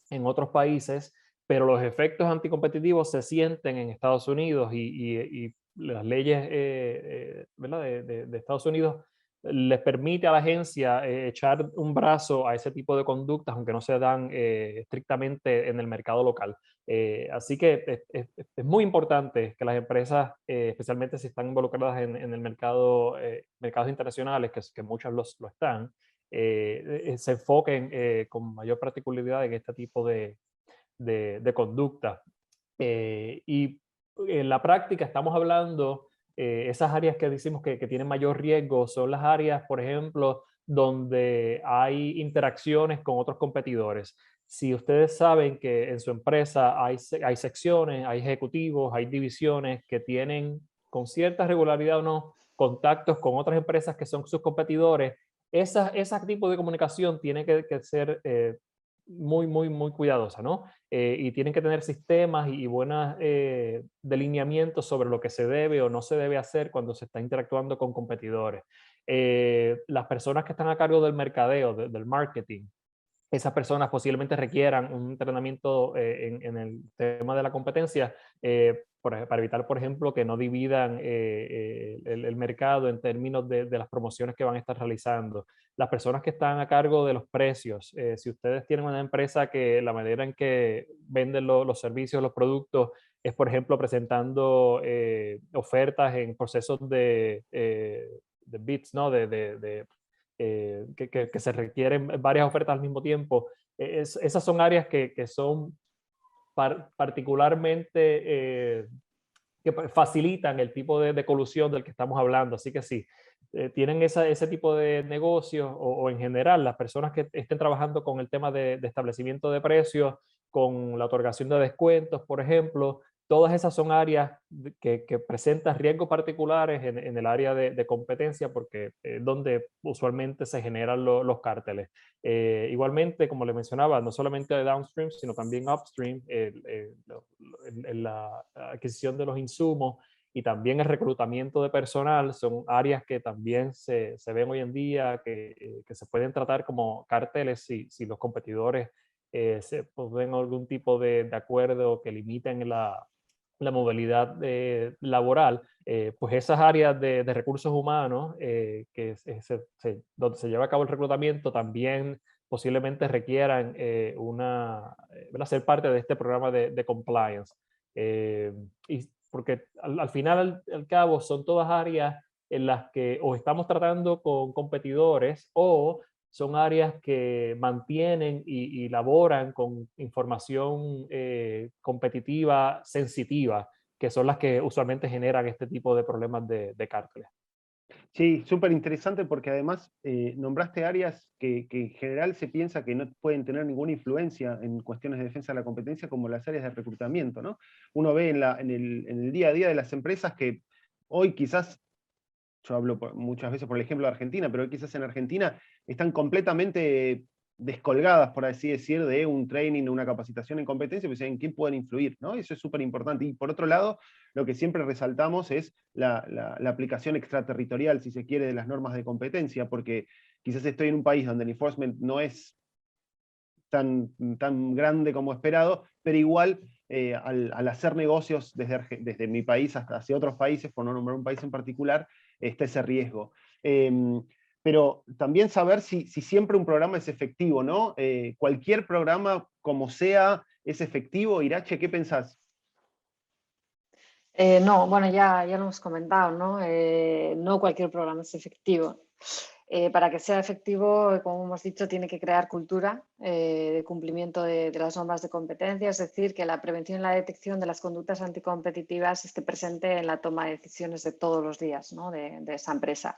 en otros países, pero los efectos anticompetitivos se sienten en Estados Unidos y las leyes ¿verdad? De Estados Unidos les permite a la agencia echar un brazo a ese tipo de conductas, aunque no se dan estrictamente en el mercado local. Así que es muy importante que las empresas, especialmente si están involucradas en el mercado, mercados internacionales, que muchas lo están, se enfoquen con mayor particularidad en este tipo de conducta. Y en la práctica estamos hablando, esas áreas que decimos que tienen mayor riesgo son las áreas, por ejemplo, donde hay interacciones con otros competidores. Si ustedes saben que en su empresa hay secciones, hay ejecutivos, hay divisiones que tienen con cierta regularidad o no contactos con otras empresas que son sus competidores, ese tipo de comunicación tiene que ser muy cuidadosa, ¿no? Y tienen que tener sistemas y buenos delineamientos sobre lo que se debe o no se debe hacer cuando se está interactuando con competidores. Las personas que están a cargo del mercadeo, del marketing, esas personas posiblemente requieran un entrenamiento en el tema de la competencia para evitar, por ejemplo, que no dividan el mercado en términos de las promociones que van a estar realizando. Las personas que están a cargo de los precios, si ustedes tienen una empresa que la manera en que venden los servicios, los productos, es, por ejemplo, presentando ofertas en procesos de bids, ¿no? Que se requieren varias ofertas al mismo tiempo. Esas son áreas que son particularmente que facilitan el tipo de colusión del que estamos hablando. Así que sí, tienen ese tipo de negocios o en general las personas que estén trabajando con el tema de establecimiento de precios, con la otorgación de descuentos, por ejemplo, todas esas son áreas que presentan riesgos particulares en el área de competencia porque es donde usualmente se generan los cárteles. Igualmente, como le mencionaba, no solamente de downstream, sino también upstream, la adquisición de los insumos y también el reclutamiento de personal son áreas que también se ven hoy en día, que se pueden tratar como cárteles si los competidores se ponen algún tipo de acuerdo que limiten la movilidad laboral, pues esas áreas de recursos humanos donde se lleva a cabo el reclutamiento también posiblemente requieran ser parte de este programa de compliance. Y porque al final, al cabo, son todas áreas en las que o estamos tratando con competidores o son áreas que mantienen y laboran con información competitiva sensitiva, que son las que usualmente generan este tipo de problemas de cárteles. Sí, súper interesante porque además nombraste áreas que en general se piensa que no pueden tener ninguna influencia en cuestiones de defensa de la competencia, como las áreas de reclutamiento, ¿no? Uno ve en el día a día de las empresas que hoy quizás, yo hablo muchas veces por el ejemplo de Argentina, pero hoy quizás en Argentina están completamente descolgadas, por así decir, de un training, de una capacitación en competencia, pues en quién pueden influir, ¿no? Eso es súper importante. Y por otro lado, lo que siempre resaltamos es la aplicación extraterritorial, si se quiere, de las normas de competencia, porque quizás estoy en un país donde el enforcement no es tan grande como esperado, pero igual al hacer negocios desde mi país hasta hacia otros países, por no nombrar un país en particular, está ese riesgo. Pero también saber si siempre un programa es efectivo, ¿no? Cualquier programa, como sea, es efectivo. Irache, ¿qué pensás? No, bueno, ya lo hemos comentado, ¿no? No cualquier programa es efectivo. Para que sea efectivo, como hemos dicho, tiene que crear cultura de cumplimiento de las normas de competencia, es decir, que la prevención y la detección de las conductas anticompetitivas esté presente en la toma de decisiones de todos los días, ¿no? de esa empresa.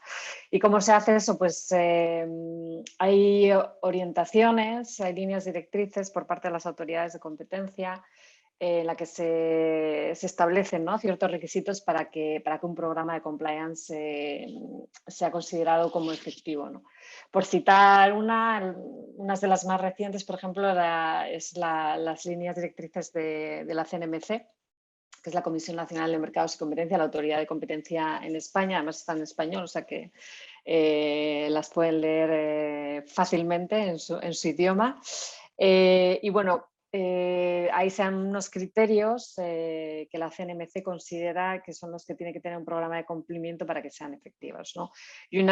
¿Y cómo se hace eso? Pues hay orientaciones, hay líneas directrices por parte de las autoridades de competencia, en la que se establecen, ¿no? ciertos requisitos para que un programa de compliance sea considerado como efectivo, ¿no? Por citar unas de las más recientes, por ejemplo, es las líneas directrices de la CNMC, que es la Comisión Nacional de Mercados y Competencia, la autoridad de competencia en España, además están en español, o sea que las pueden leer fácilmente en su idioma. Y bueno, ahí se dan unos criterios que la CNMC considera que son los que tiene que tener un programa de cumplimiento para que sean efectivos, ¿no? Y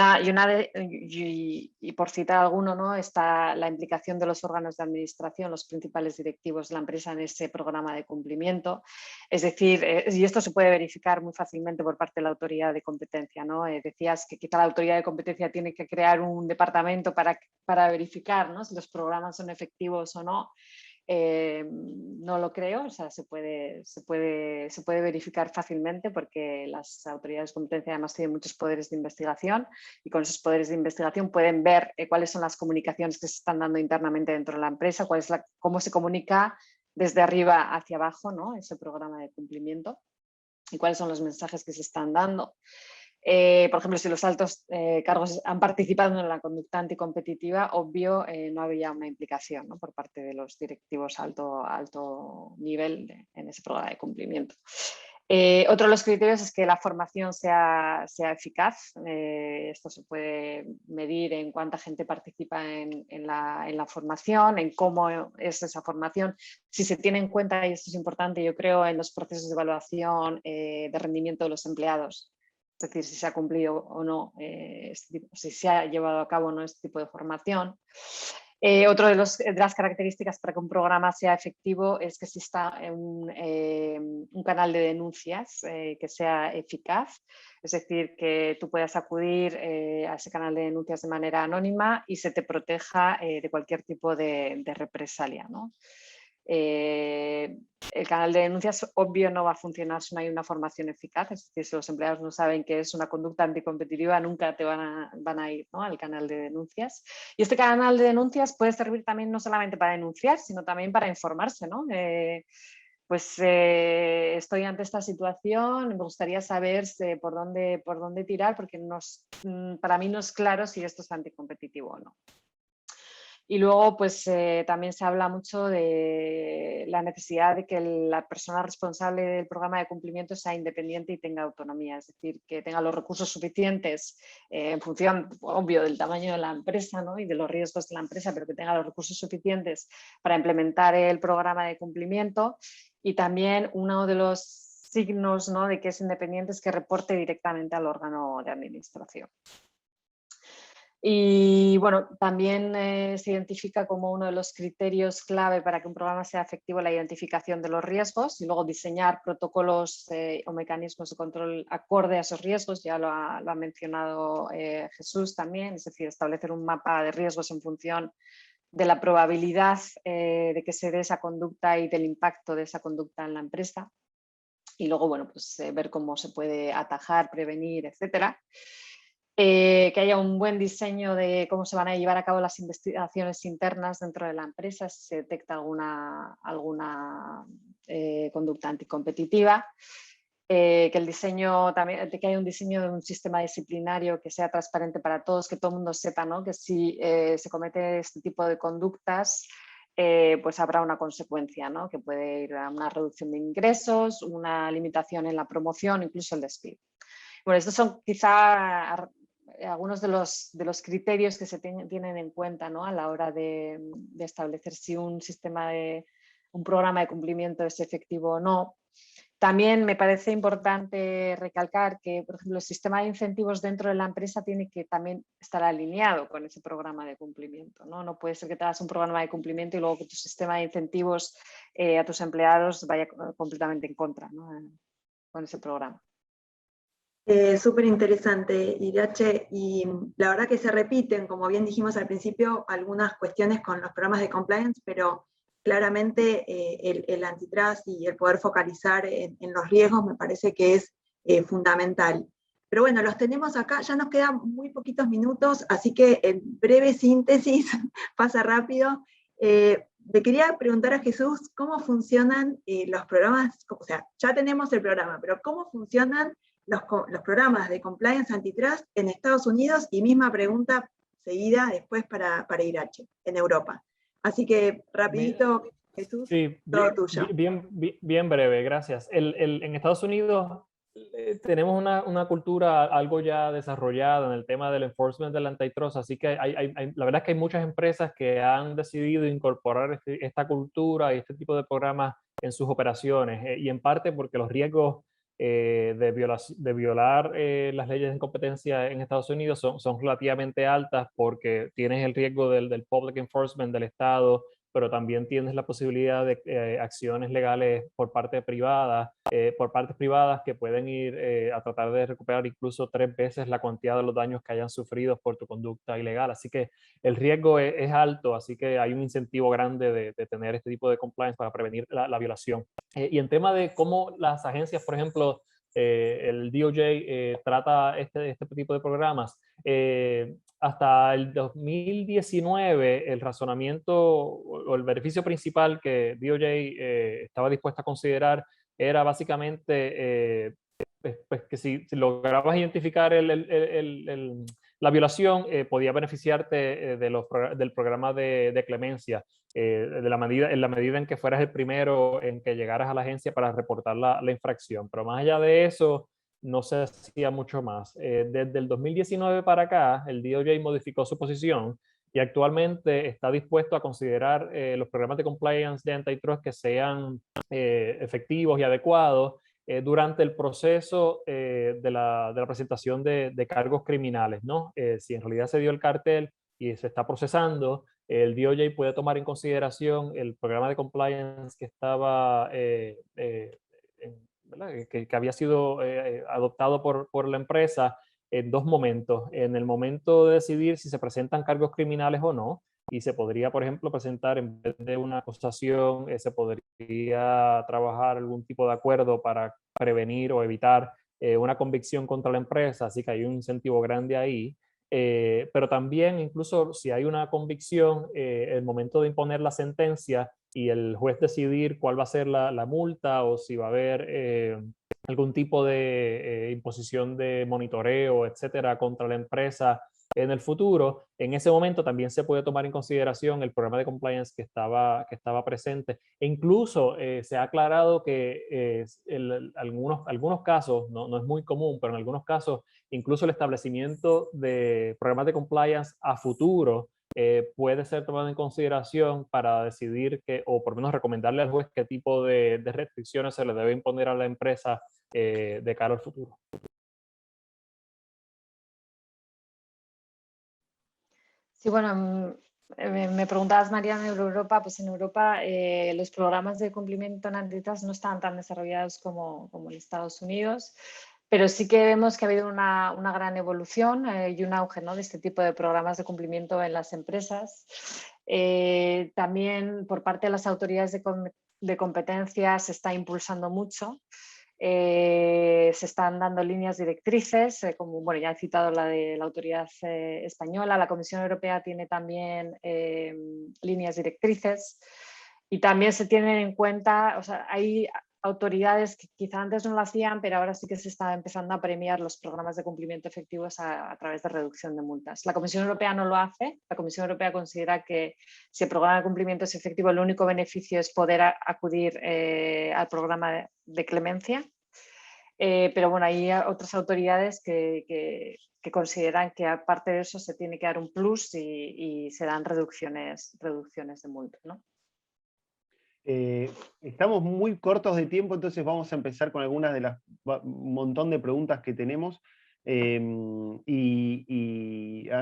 por citar alguno, ¿no? Está la implicación de los órganos de administración, los principales directivos de la empresa en ese programa de cumplimiento. Es decir, y esto se puede verificar muy fácilmente por parte de la autoridad de competencia, ¿no? Decías que quizá la autoridad de competencia tiene que crear un departamento para verificar, ¿no? si los programas son efectivos o no. No lo creo, o sea, se puede verificar fácilmente porque las autoridades de competencia además tienen muchos poderes de investigación y con esos poderes de investigación pueden ver cuáles son las comunicaciones que se están dando internamente dentro de la empresa, cómo se comunica desde arriba hacia abajo, ¿no? ese programa de cumplimiento y cuáles son los mensajes que se están dando. Por ejemplo, si los altos cargos han participado en la conducta anticompetitiva, obvio, no había una implicación, ¿no? por parte de los directivos alto nivel en ese programa de cumplimiento. Otro de los criterios es que la formación sea eficaz. Esto se puede medir en cuánta gente participa en la formación, en cómo es esa formación, si se tiene en cuenta, y esto es importante, yo creo, en los procesos de evaluación de rendimiento de los empleados. Es decir, si se ha cumplido o no, si se ha llevado a cabo o no este tipo de formación. Otra de las características para que un programa sea efectivo es que exista un canal de denuncias que sea eficaz, es decir, que tú puedas acudir a ese canal de denuncias de manera anónima y se te proteja de cualquier tipo de represalia, ¿no? El canal de denuncias, obvio, no va a funcionar si no hay una formación eficaz, es decir, si los empleados no saben qué es una conducta anticompetitiva, nunca te van a ir, ¿no? al canal de denuncias. Y este canal de denuncias puede servir también no solamente para denunciar, sino también para informarse, ¿no? Estoy ante esta situación, me gustaría saber por dónde tirar, porque para mí no es claro si esto es anticompetitivo o no. Y luego, pues también se habla mucho de la necesidad de que la persona responsable del programa de cumplimiento sea independiente y tenga autonomía, es decir, que tenga los recursos suficientes en función, obvio, del tamaño de la empresa, ¿no? y de los riesgos de la empresa, pero que tenga los recursos suficientes para implementar el programa de cumplimiento. Y también uno de los signos, ¿no? de que es independiente es que reporte directamente al órgano de administración. Y bueno, también se identifica como uno de los criterios clave para que un programa sea efectivo la identificación de los riesgos y luego diseñar protocolos o mecanismos de control acorde a esos riesgos, ya lo ha mencionado Jesús también, es decir, establecer un mapa de riesgos en función de la probabilidad de que se dé esa conducta y del impacto de esa conducta en la empresa. Y luego, bueno, pues ver cómo se puede atajar, prevenir, etcétera. Que haya un buen diseño de cómo se van a llevar a cabo las investigaciones internas dentro de la empresa si se detecta alguna conducta anticompetitiva. Que el diseño también, que haya un diseño de un sistema disciplinario que sea transparente para todos, que todo el mundo sepa, ¿no? que si se comete este tipo de conductas, pues habrá una consecuencia, ¿no? que puede ir a una reducción de ingresos, una limitación en la promoción, incluso el despido. Bueno, estos son quizá algunos de los criterios que se tienen en cuenta, ¿no? a la hora de establecer si un programa de cumplimiento es efectivo o no. También me parece importante recalcar que, por ejemplo, el sistema de incentivos dentro de la empresa tiene que también estar alineado con ese programa de cumplimiento, ¿no? No puede ser que te hagas un programa de cumplimiento y luego que tu sistema de incentivos a tus empleados vaya completamente en contra, ¿no? con ese programa. Súper interesante, Irache, y la verdad que se repiten, como bien dijimos al principio, algunas cuestiones con los programas de compliance, pero claramente el antitrust y el poder focalizar en los riesgos me parece que es fundamental. Pero bueno, los tenemos acá, ya nos quedan muy poquitos minutos, así que en breve síntesis, pasa rápido. Le quería preguntar a Jesús cómo funcionan los programas, o sea, ya tenemos el programa, pero cómo funcionan los programas de compliance antitrust en Estados Unidos, y misma pregunta seguida después para Irache, en Europa. Así que rapidito, Jesús, Sí, todo tuyo. bien breve, gracias. En Estados Unidos tenemos una cultura algo ya desarrollada en el tema del enforcement del antitrust, así que la verdad es que hay muchas empresas que han decidido incorporar esta cultura y este tipo de programas en sus operaciones, y en parte porque los riesgos de violar las leyes de competencia en Estados Unidos son relativamente altas, porque tienes el riesgo del public enforcement del Estado, pero también tienes la posibilidad de acciones legales por partes privadas que pueden ir a tratar de recuperar incluso 3 veces la cuantía de los daños que hayan sufrido por tu conducta ilegal. Así que el riesgo es alto, así que hay un incentivo grande de tener este tipo de compliance para prevenir la violación. Y en tema de cómo las agencias, por ejemplo, el DOJ trata este tipo de programas, hasta el 2019 el razonamiento o el beneficio principal que DOJ estaba dispuesta a considerar era básicamente pues que si lograbas identificar la violación, podía beneficiarte del programa de clemencia, en la medida en que fueras el primero en que llegaras a la agencia para reportar la infracción. Pero más allá de eso, no se hacía mucho más. Desde el 2019 para acá, el DOJ modificó su posición y actualmente está dispuesto a considerar los programas de compliance de antitrust que sean efectivos y adecuados durante el proceso de la presentación de cargos criminales, ¿no? Si en realidad se dio el cartel y se está procesando, el DOJ puede tomar en consideración el programa de compliance que estaba que había sido adoptado por la empresa en 2 momentos. En el momento de decidir si se presentan cargos criminales o no, y se podría, por ejemplo, presentar en vez de una acusación, se podría trabajar algún tipo de acuerdo para prevenir o evitar una convicción contra la empresa, así que hay un incentivo grande ahí. Pero también, incluso si hay una convicción, el momento de imponer la sentencia y el juez decidir cuál va a ser la multa o si va a haber algún tipo de imposición de monitoreo, etcétera, contra la empresa en el futuro, en ese momento también se puede tomar en consideración el programa de compliance que estaba presente. E incluso se ha aclarado que algunos casos, no es muy común, pero en algunos casos, incluso el establecimiento de programas de compliance a futuro puede ser tomado en consideración para decidir o por lo menos recomendarle al juez qué tipo de restricciones se le debe imponer a la empresa de cara al futuro. Sí, bueno, me preguntabas, Mariana, en Europa, pues en Europa los programas de cumplimiento en antitrust no están tan desarrollados como en Estados Unidos, pero sí que vemos que ha habido una gran evolución y un auge, ¿no?, de este tipo de programas de cumplimiento en las empresas. También por parte de las autoridades de competencia se está impulsando mucho. Se están dando líneas directrices, como bueno, ya he citado la de la autoridad española, la Comisión Europea tiene también líneas directrices, y también se tienen en cuenta, o sea, hay autoridades que quizá antes no lo hacían, pero ahora sí que se está empezando a premiar los programas de cumplimiento efectivos a través de reducción de multas. La Comisión Europea no lo hace. La Comisión Europea considera que si el programa de cumplimiento es efectivo, el único beneficio es poder acudir al programa de clemencia. Pero bueno, hay otras autoridades que consideran que aparte de eso se tiene que dar un plus y se dan reducciones de multa, ¿no? Estamos muy cortos de tiempo, entonces vamos a empezar con algunas de las montón de preguntas que tenemos.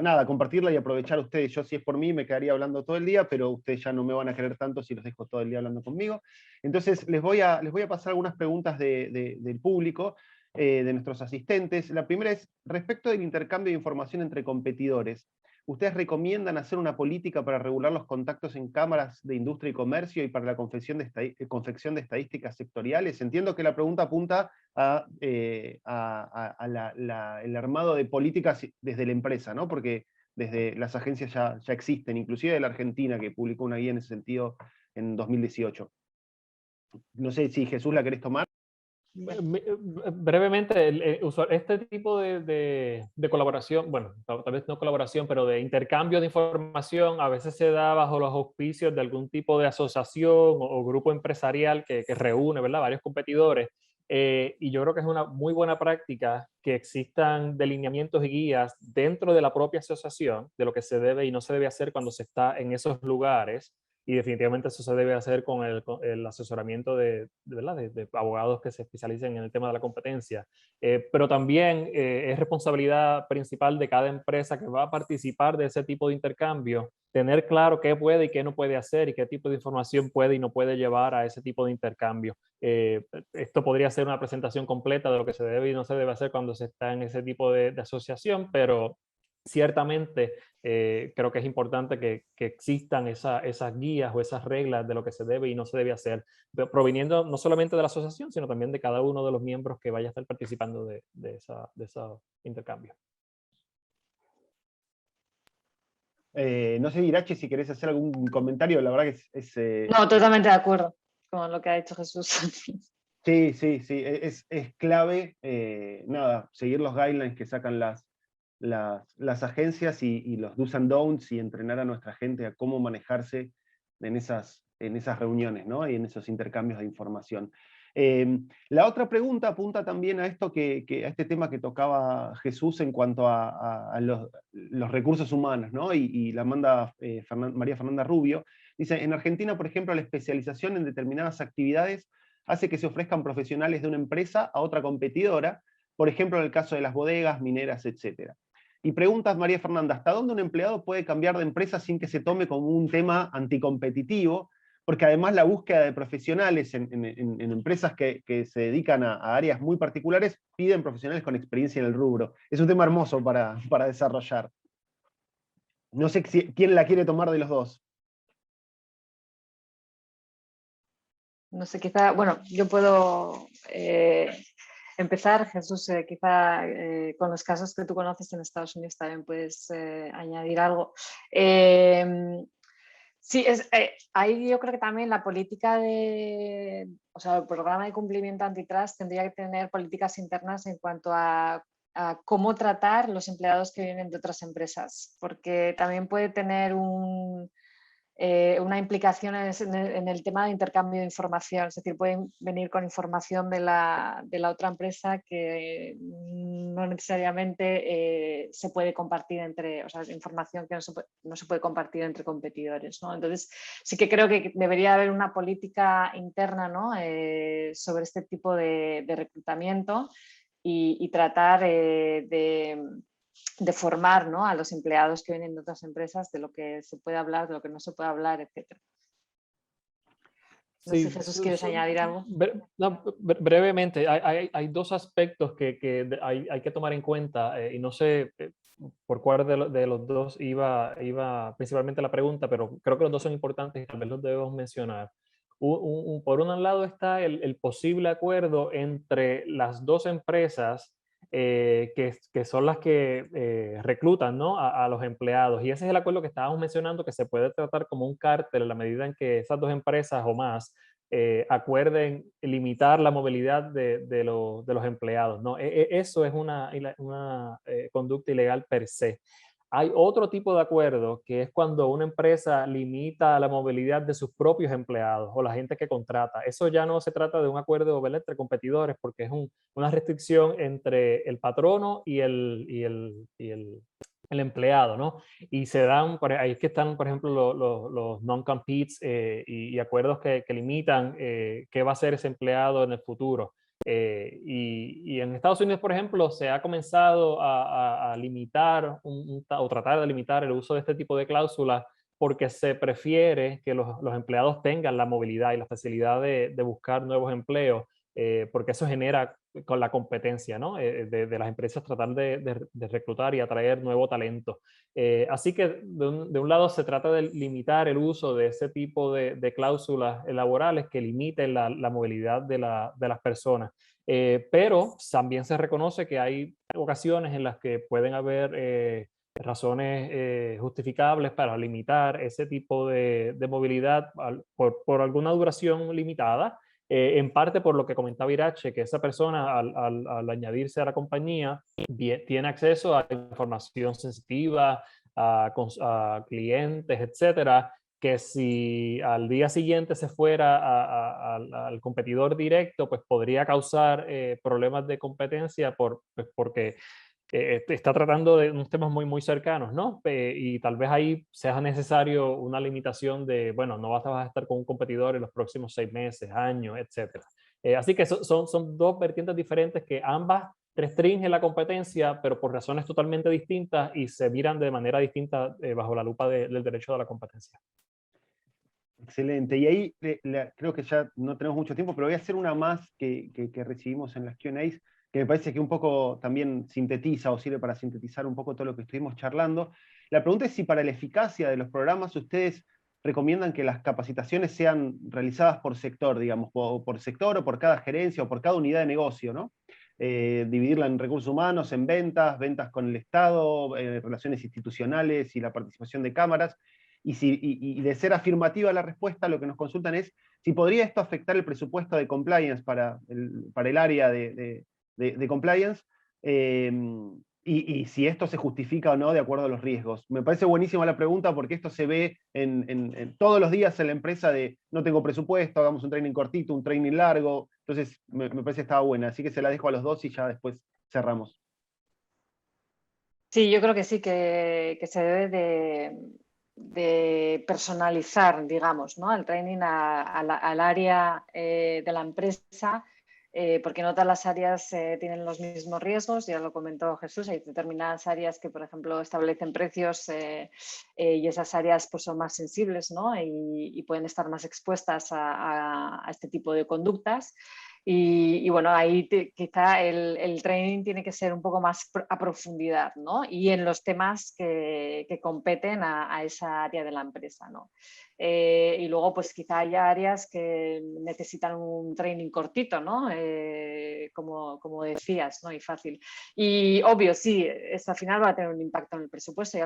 Nada, compartirla y aprovechar ustedes. Yo, si es por mí, me quedaría hablando todo el día, pero ustedes ya no me van a querer tanto si los dejo todo el día hablando conmigo. Entonces les voy a pasar algunas preguntas del público. de nuestros asistentes. La primera es, respecto del intercambio de información entre competidores, ¿ustedes recomiendan hacer una política para regular los contactos en cámaras de industria y comercio y para la confección de estadísticas sectoriales? Entiendo que la pregunta apunta el armado de políticas desde la empresa, ¿no? Porque desde las agencias ya existen, inclusive de la Argentina, que publicó una guía en ese sentido en 2018. No sé si Jesús la querés tomar. Brevemente, este tipo de colaboración, bueno, tal vez no colaboración, pero de intercambio de información a veces se da bajo los auspicios de algún tipo de asociación o grupo empresarial que reúne, ¿verdad?, varios competidores. Y yo creo que es una muy buena práctica que existan delineamientos y guías dentro de la propia asociación de lo que se debe y no se debe hacer cuando se está en esos lugares. Y definitivamente eso se debe hacer con el asesoramiento de abogados que se especialicen en el tema de la competencia. Pero también es responsabilidad principal de cada empresa que va a participar de ese tipo de intercambio, tener claro qué puede y qué no puede hacer y qué tipo de información puede y no puede llevar a ese tipo de intercambio. Esto podría ser una presentación completa de lo que se debe y no se debe hacer cuando se está en ese tipo de asociación, pero ciertamente creo que es importante que existan esas guías o esas reglas de lo que se debe y no se debe hacer, proviniendo no solamente de la asociación, sino también de cada uno de los miembros que vaya a estar participando de ese intercambio. No sé, Irache, si querés hacer algún comentario, la verdad que es No, totalmente de acuerdo con lo que ha dicho Jesús. Sí, es clave, nada, seguir los guidelines que sacan las agencias y los do's and don'ts y entrenar a nuestra gente a cómo manejarse en esas reuniones, ¿no? Y en esos intercambios de información. La otra pregunta apunta también a esto a este tema que tocaba Jesús en cuanto a los recursos humanos, ¿no? Y la manda María Fernanda Rubio. Dice, en Argentina, por ejemplo, la especialización en determinadas actividades hace que se ofrezcan profesionales de una empresa a otra competidora, por ejemplo, en el caso de las bodegas, mineras, etc. Y preguntas, María Fernanda, ¿hasta dónde un empleado puede cambiar de empresa sin que se tome como un tema anticompetitivo? Porque además la búsqueda de profesionales en empresas que se dedican a áreas muy particulares piden profesionales con experiencia en el rubro. Es un tema hermoso para desarrollar. No sé quién la quiere tomar de los dos. No sé, quizá, bueno, yo puedo empezar, Jesús, quizá con los casos que tú conoces en Estados Unidos también puedes añadir algo. Sí, ahí yo creo que también la política o sea, el programa de cumplimiento antitrust tendría que tener políticas internas en cuanto a cómo tratar los empleados que vienen de otras empresas, porque también puede tener una implicación en el tema de intercambio de información, es decir, pueden venir con información de la otra empresa que no necesariamente se puede compartir o sea, información que no se puede compartir entre competidores, ¿no? Entonces, sí que creo que debería haber una política interna, ¿no? Sobre este tipo de reclutamiento y tratar de formar, ¿no?, a los empleados que vienen de otras empresas de lo que se puede hablar, de lo que no se puede hablar, etc. No sé si Jesús, ¿quieres añadir algo? Brevemente, hay dos aspectos que hay que tomar en cuenta y no sé por cuál de los dos iba principalmente la pregunta, pero creo que los dos son importantes y tal vez los debemos mencionar. Por un lado está el posible acuerdo entre las dos empresas que son las que reclutan, ¿no?, a los empleados. Y ese es el acuerdo que estábamos mencionando, que se puede tratar como un cártel en la medida en que esas dos empresas o más acuerden limitar la movilidad de los empleados, ¿no? Eso es una conducta ilegal per se. Hay otro tipo de acuerdo que es cuando una empresa limita la movilidad de sus propios empleados o la gente que contrata. Eso ya no se trata de un acuerdo, ¿verdad?, entre competidores, porque es una restricción entre el patrono y el empleado, ¿no? Y se dan, ahí es que están, por ejemplo, los non-competes y acuerdos que limitan qué va a hacer ese empleado en el futuro. Y en Estados Unidos, por ejemplo, se ha comenzado a limitar o tratar de limitar el uso de este tipo de cláusulas porque se prefiere que los empleados tengan la movilidad y la facilidad de buscar nuevos empleos, porque eso genera con la competencia, ¿no? De las empresas tratar de reclutar y atraer nuevo talento. Así que de un lado se trata de limitar el uso de ese tipo de cláusulas laborales que limiten la movilidad de las personas. Pero también se reconoce que hay ocasiones en las que pueden haber razones justificables para limitar ese tipo de movilidad por alguna duración limitada, en parte por lo que comentaba Irache, que esa persona al añadirse a la compañía tiene acceso a información sensitiva, a clientes, etcétera, que si al día siguiente se fuera al competidor directo, pues podría causar problemas de competencia porque está tratando de unos temas muy cercanos, ¿no? Y tal vez ahí sea necesario una limitación de, bueno, no vas a estar con un competidor en los próximos 6 meses, años, etcétera. Así que son dos vertientes diferentes que ambas restringen la competencia, pero por razones totalmente distintas y se miran de manera distinta bajo la lupa del derecho de la competencia. Excelente. Y ahí creo que ya no tenemos mucho tiempo, pero voy a hacer una más que recibimos en las Q&As, que me parece que un poco también sintetiza o sirve para sintetizar un poco todo lo que estuvimos charlando. La pregunta es si para la eficacia de los programas ustedes recomiendan que las capacitaciones sean realizadas por sector, digamos, o por sector o por cada gerencia o por cada unidad de negocio, ¿no? Dividirla en recursos humanos, en ventas con el Estado, relaciones institucionales y la participación de cámaras. Y de ser afirmativa la respuesta, lo que nos consultan es si podría esto afectar el presupuesto de compliance para el área de compliance, y si esto se justifica o no de acuerdo a los riesgos. Me parece buenísima la pregunta porque esto se ve en todos los días en la empresa de no tengo presupuesto, hagamos un training cortito, un training largo. Entonces me parece que estaba buena, así que se la dejo a los dos y ya después cerramos. Sí, yo creo que sí, que se debe de personalizar, digamos, ¿no? El training al área de la empresa, porque no todas las áreas tienen los mismos riesgos, ya lo comentó Jesús, hay determinadas áreas que, por ejemplo, establecen precios y esas áreas pues, son más sensibles, ¿no? Y pueden estar más expuestas a este tipo de conductas. Y bueno, ahí quizá el training tiene que ser un poco más a profundidad, ¿no? Y en los temas que competen a esa área de la empresa, ¿no? Y luego, pues quizá haya áreas que necesitan un training cortito, ¿no? Como decías, ¿no? Y fácil. Y obvio, sí, esto al final va a tener un impacto en el presupuesto,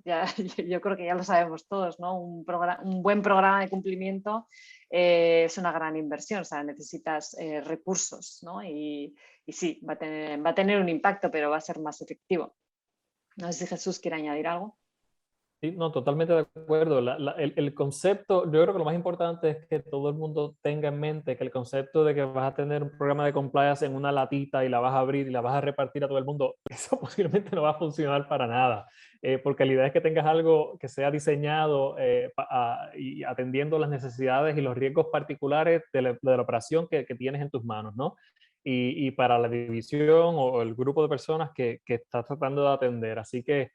yo creo que ya lo sabemos todos, ¿no? Un buen programa de cumplimiento es una gran inversión, o sea, necesitas recursos, ¿no? Y sí, va a tener un impacto, pero va a ser más efectivo. No sé si Jesús quiere añadir algo. Sí, no, totalmente de acuerdo. El concepto, yo creo que lo más importante es que todo el mundo tenga en mente que el concepto de que vas a tener un programa de compliance en una latita y la vas a abrir y la vas a repartir a todo el mundo, eso posiblemente no va a funcionar para nada, porque la idea es que tengas algo que sea diseñado y atendiendo las necesidades y los riesgos particulares de la operación que tienes en tus manos, ¿no? Y para la división o el grupo de personas que estás tratando de atender. Así que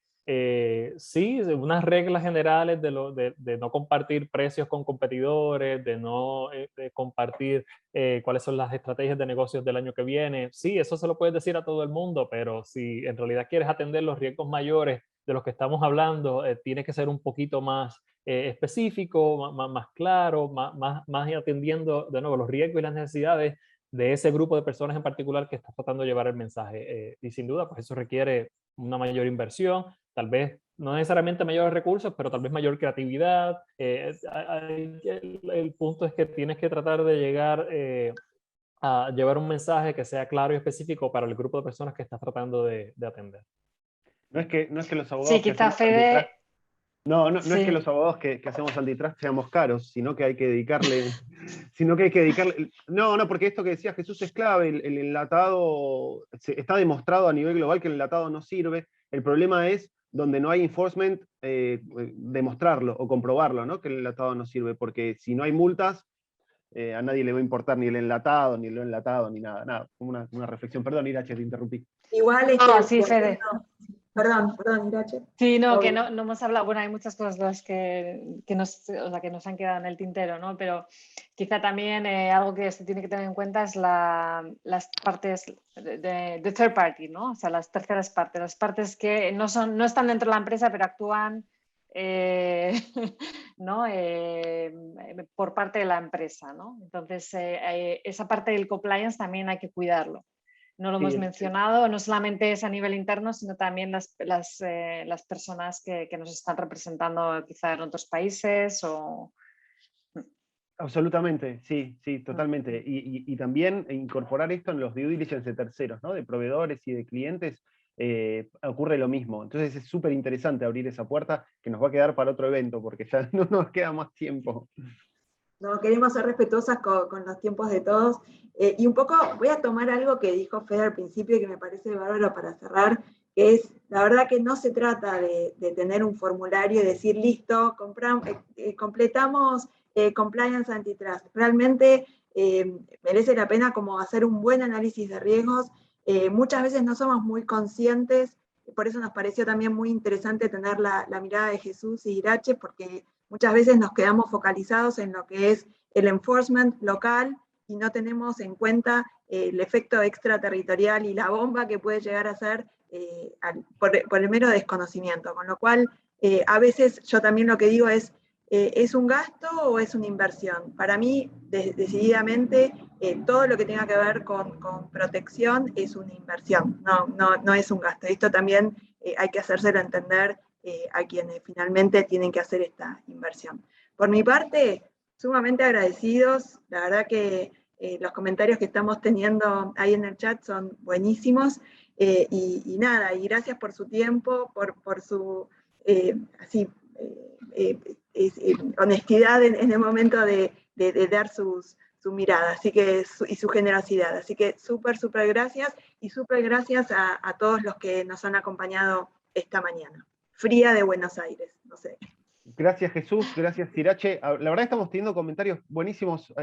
sí, unas reglas generales de no compartir precios con competidores, de no de compartir cuáles son las estrategias de negocios del año que viene. Sí, eso se lo puedes decir a todo el mundo, pero si en realidad quieres atender los riesgos mayores de los que estamos hablando, tiene que ser un poquito más específico, más claro, más atendiendo de nuevo los riesgos y las necesidades de ese grupo de personas en particular que está tratando de llevar el mensaje. Y sin duda, pues eso requiere una mayor inversión, tal vez no necesariamente mayores recursos, pero tal vez mayor creatividad. El punto es que tienes que tratar de llegar a llevar un mensaje que sea claro y específico para el grupo de personas que estás tratando de atender. No es que los abogados Sí, quizá Fede... No sí. es que los abogados que hacemos antitrust seamos caros, sino que hay que dedicarle, no, porque esto que decía Jesús es clave, el enlatado, está demostrado a nivel global que el enlatado no sirve, el problema es donde no hay enforcement, demostrarlo o comprobarlo, ¿no? Que el enlatado no sirve, porque si no hay multas, a nadie le va a importar ni el enlatado, ni lo enlatado, ni nada, como una reflexión. Perdón, Irache, te interrumpí. Igual es No, que sí, Fede. Perdón, Irache. Sí, no, que Obvio. no hemos hablado, bueno, hay muchas cosas de las que nos han quedado en el tintero, ¿no? Pero quizá también algo que se tiene que tener en cuenta es las partes de third party, ¿no? O sea, las terceras partes, las partes que no están dentro de la empresa, pero actúan ¿no? Por parte de la empresa, ¿no? Entonces, esa parte del compliance también hay que cuidarlo. No lo hemos mencionado, no solamente es a nivel interno, sino también las personas que nos están representando quizá en otros países o... Absolutamente, sí, sí, totalmente. Y también incorporar esto en los due diligence de terceros, ¿no? De proveedores y de clientes, ocurre lo mismo. Entonces es súper interesante abrir esa puerta que nos va a quedar para otro evento, porque ya no nos queda más tiempo. No, queremos ser respetuosas con los tiempos de todos. Y un poco voy a tomar algo que dijo Fede al principio y que me parece bárbaro para cerrar, que es, la verdad que no se trata de tener un formulario y decir, listo, completamos compliance antitrust. Realmente merece la pena como hacer un buen análisis de riesgos. Muchas veces no somos muy conscientes, por eso nos pareció también muy interesante tener la mirada de Jesús y Irache, porque muchas veces nos quedamos focalizados en lo que es el enforcement local y no tenemos en cuenta el efecto extraterritorial y la bomba que puede llegar a ser por el mero desconocimiento. Con lo cual, a veces yo también lo que digo ¿es un gasto o es una inversión? Para mí, decididamente, todo lo que tenga que ver con protección es una inversión, no es un gasto. Esto también hay que hacérselo entender a quienes finalmente tienen que hacer esta inversión. Por mi parte, sumamente agradecidos, la verdad que los comentarios que estamos teniendo ahí en el chat son buenísimos, y nada, y gracias por su tiempo, por su honestidad en el momento de dar su mirada, así que, y su generosidad. Así que súper gracias, y súper gracias a todos los que nos han acompañado esta mañana. Fría de Buenos Aires, no sé. Gracias Jesús, gracias Irache. La verdad estamos teniendo comentarios buenísimos,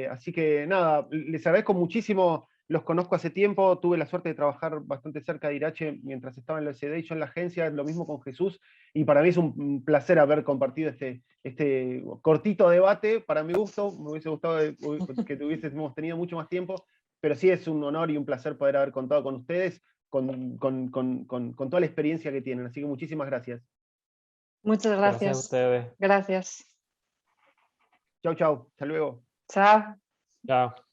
así que nada, les agradezco muchísimo, los conozco hace tiempo, tuve la suerte de trabajar bastante cerca de Irache mientras estaba en la OCDE y yo en la agencia, lo mismo con Jesús, y para mí es un placer haber compartido este cortito debate, para mi gusto, me hubiese gustado que hubiésemos tenido mucho más tiempo, pero sí es un honor y un placer poder haber contado con ustedes, con toda la experiencia que tienen, así que muchísimas gracias. Muchas Gracias a gracias. ustedes. Gracias. Chau, chau. Hasta luego. Chao. Chao.